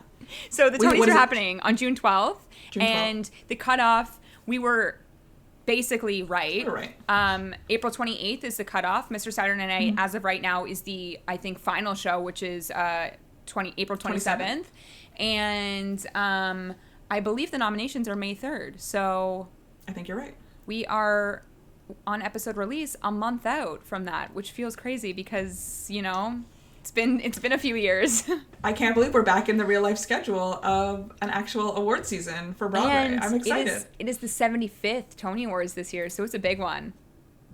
So the Tonys are happening on June 12th. And the cutoff, we were basically right. You're right. April 28th is the cutoff. Mr. Saturday Night, as of right now, is the, I think, final show, which is April 27th. And I believe the nominations are May 3rd. So I think you're right. We are on episode release a month out from that, which feels crazy because, you know, it's been a few years. I can't believe we're back in the real life schedule of an actual award season for Broadway. And I'm excited. It is the 75th Tony Awards this year, so it's a big one.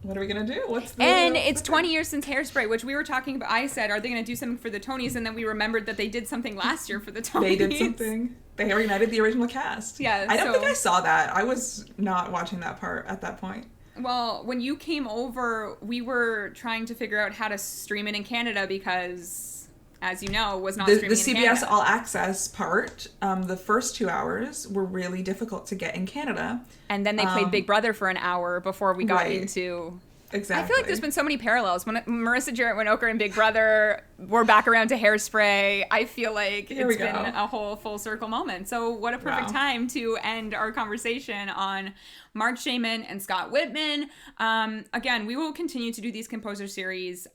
What are we going to do? It's 20 years since Hairspray, which we were talking about. I said, are they going to do something for the Tonys? And then we remembered that they did something last year for the Tonys. They did something. They reunited the original cast. Yeah. I don't think I saw that. I was not watching that part at that point. Well, when you came over, we were trying to figure out how to stream it in Canada because, as you know, it was not streaming in Canada. The CBS All Access part, the first 2 hours were really difficult to get in Canada. And then they played Big Brother for an hour before we got into Exactly. I feel like there's been so many parallels. When Marissa Jarrett Winokur and Big Brother, we're back around to Hairspray. I feel like it's been a whole full circle moment. So what a perfect time to end our conversation on Marc Shaiman and Scott Wittman. Again, we will continue to do these composer series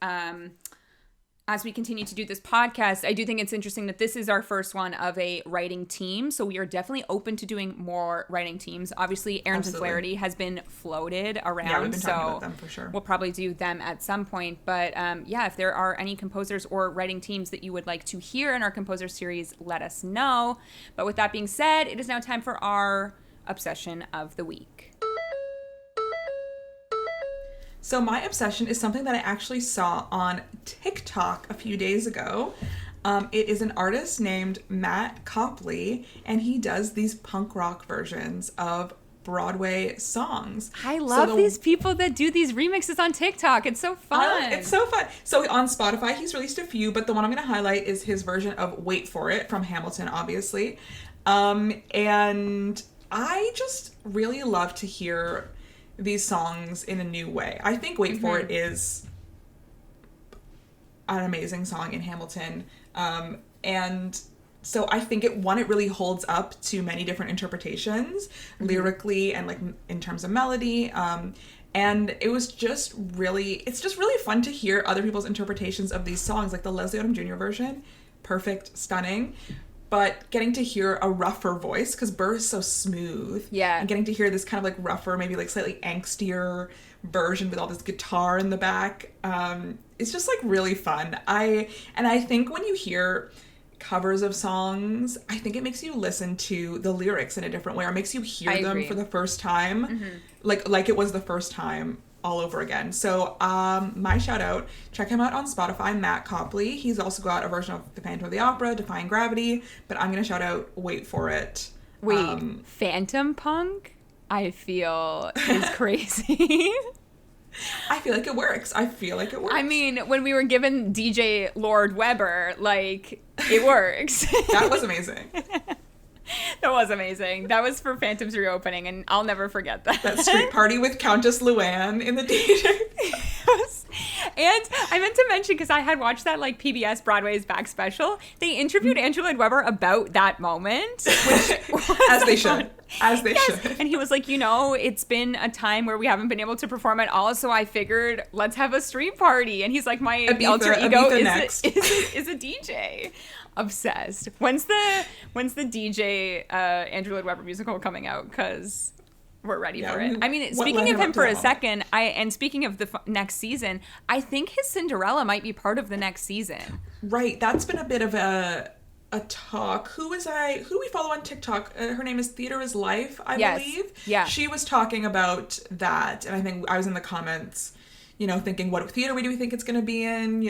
as we continue to do this podcast. I do think it's interesting that this is our first one of a writing team. So we are definitely open to doing more writing teams. Obviously, Aaron's and Flaherty has been floated around. Yeah, we've been talking about them for sure. We'll probably do them at some point. But yeah, if there are any composers or writing teams that you would like to hear in our composer series, let us know. But with that being said, it is now time for our obsession of the week. So my obsession is something that I actually saw on TikTok a few days ago. It is an artist named Matt Copley, and he does these punk rock versions of Broadway songs. I love these people that do these remixes on TikTok. It's so fun. It's so fun. So on Spotify, he's released a few, but the one I'm going to highlight is his version of Wait For It from Hamilton, obviously. And I just really love to hear these songs in a new way. I think Wait For It is an amazing song in Hamilton. And so I think it really holds up to many different interpretations, lyrically and like in terms of melody. And it's just really fun to hear other people's interpretations of these songs, like the Leslie Odom Jr. version. Perfect, stunning. But getting to hear a rougher voice, because Burr is so smooth. Yeah. And getting to hear this kind of like rougher, maybe like slightly angstier version with all this guitar in the back. It's just like really fun. I think when you hear covers of songs, I think it makes you listen to the lyrics in a different way, or makes you hear them for the first time. Like it was the first time all over again. So my shout out, check him out on Spotify, Matt Copley. He's also got a version of The Phantom of the Opera, Defying Gravity, but I'm gonna shout out Wait For It. Phantom Punk I feel is crazy. I feel like it works. I mean, when we were given DJ Lord Weber, like, it works. That was amazing. That was amazing. That was for Phantom's reopening, and I'll never forget that. That street party with Countess Luann in the DJ. And I meant to mention, because I had watched that like PBS Broadway's Back special, they interviewed Andrew Lloyd Webber about that moment. As they should. And he was like, it's been a time where we haven't been able to perform at all, so I figured, let's have a street party. And he's like, my alter ego is a DJ. Obsessed. When's the DJ Andrew Lloyd Webber musical coming out? Because we're ready for it. I mean, speaking of him for a second, and speaking of the next season, I think his Cinderella might be part of the next season. Right. That's been a bit of a talk. Who do we follow on TikTok? Her name is Theater is Life, I believe. Yeah. She was talking about that, and I think I was in the comments, thinking, what theater do we think it's going to be in,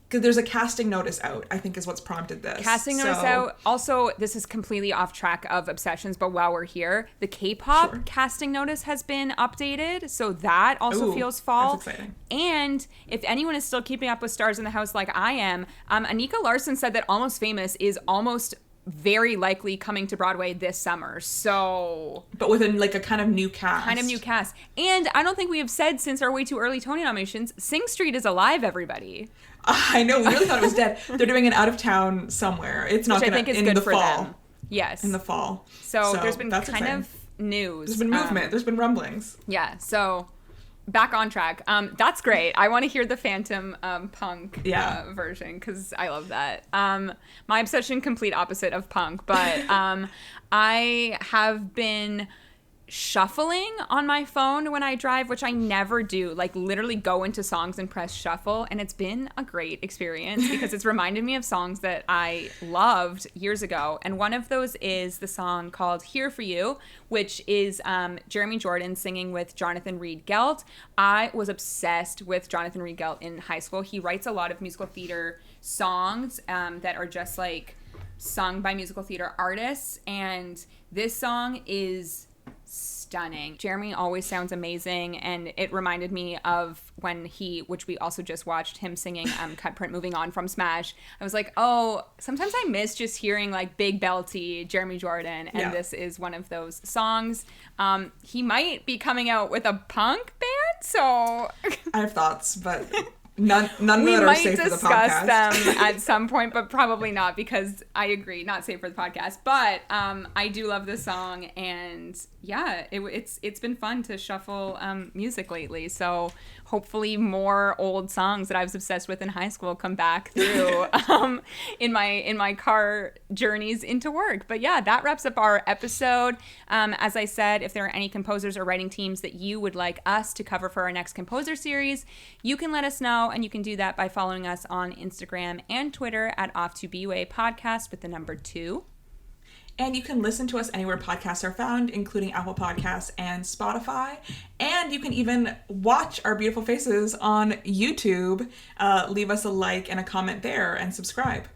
because there's a casting notice out, I think is what's prompted this. Casting notice out. Also, this is completely off track of obsessions, but while we're here, the K-pop casting notice has been updated, so that also feels fall. That's exciting. And if anyone is still keeping up with Stars in the House like I am, Anika Larson said that Almost Famous is almost very likely coming to Broadway this summer. So, but within like a kind of new cast. And I don't think we have said since our way too early Tony nominations, Sing Street is alive, everybody. I know, we really thought it was dead. They're doing it out of town somewhere. It's not going to, in the fall. Them. Yes. In the fall. So there's been kind of news. There's been movement. There's been rumblings. Yeah. So back on track. That's great. I want to hear the Phantom punk version, because I love that. My obsession, complete opposite of punk, but I have been shuffling on my phone when I drive, which I never do, like literally go into songs and press shuffle, and it's been a great experience because it's reminded me of songs that I loved years ago, and one of those is the song called Here For You, which is Jeremy Jordan singing with Jonathan Reed-Gelt. I was obsessed with Jonathan Reed-Gelt in high school. He writes a lot of musical theater songs that are just like sung by musical theater artists, and this song is stunning. Jeremy always sounds amazing, and it reminded me of when which we also just watched, him singing Cut Print Moving On from Smash. I was like, oh, sometimes I miss just hearing like big belty Jeremy Jordan, and this is one of those songs. He might be coming out with a punk band So I have thoughts, but none of them we are might safe for the discuss podcast. them at some point, but probably not, because I agree, not safe for the podcast. But I do love this song, and yeah, it's been fun to shuffle music lately. So hopefully more old songs that I was obsessed with in high school come back through in my car journeys into work. But yeah, that wraps up our episode. As I said, if there are any composers or writing teams that you would like us to cover for our next composer series, you can let us know, and you can do that by following us on Instagram and Twitter at Off2BUA Podcast with the number 2. And you can listen to us anywhere podcasts are found, including Apple Podcasts and Spotify. And you can even watch our beautiful faces on YouTube. Leave us a like and a comment there, and subscribe.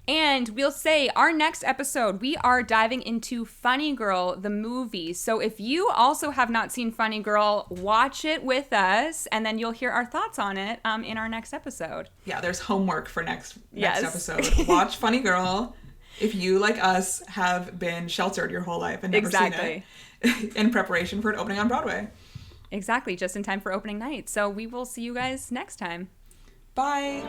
And we'll say our next episode, we are diving into Funny Girl, the movie. So if you also have not seen Funny Girl, watch it with us, and then you'll hear our thoughts on it in our next episode. Yeah, there's homework for next Yes. episode. Watch Funny Girl. If you, like us, have been sheltered your whole life and never seen it in preparation for it opening on Broadway. Exactly, just in time for opening night. So we will see you guys next time. Bye.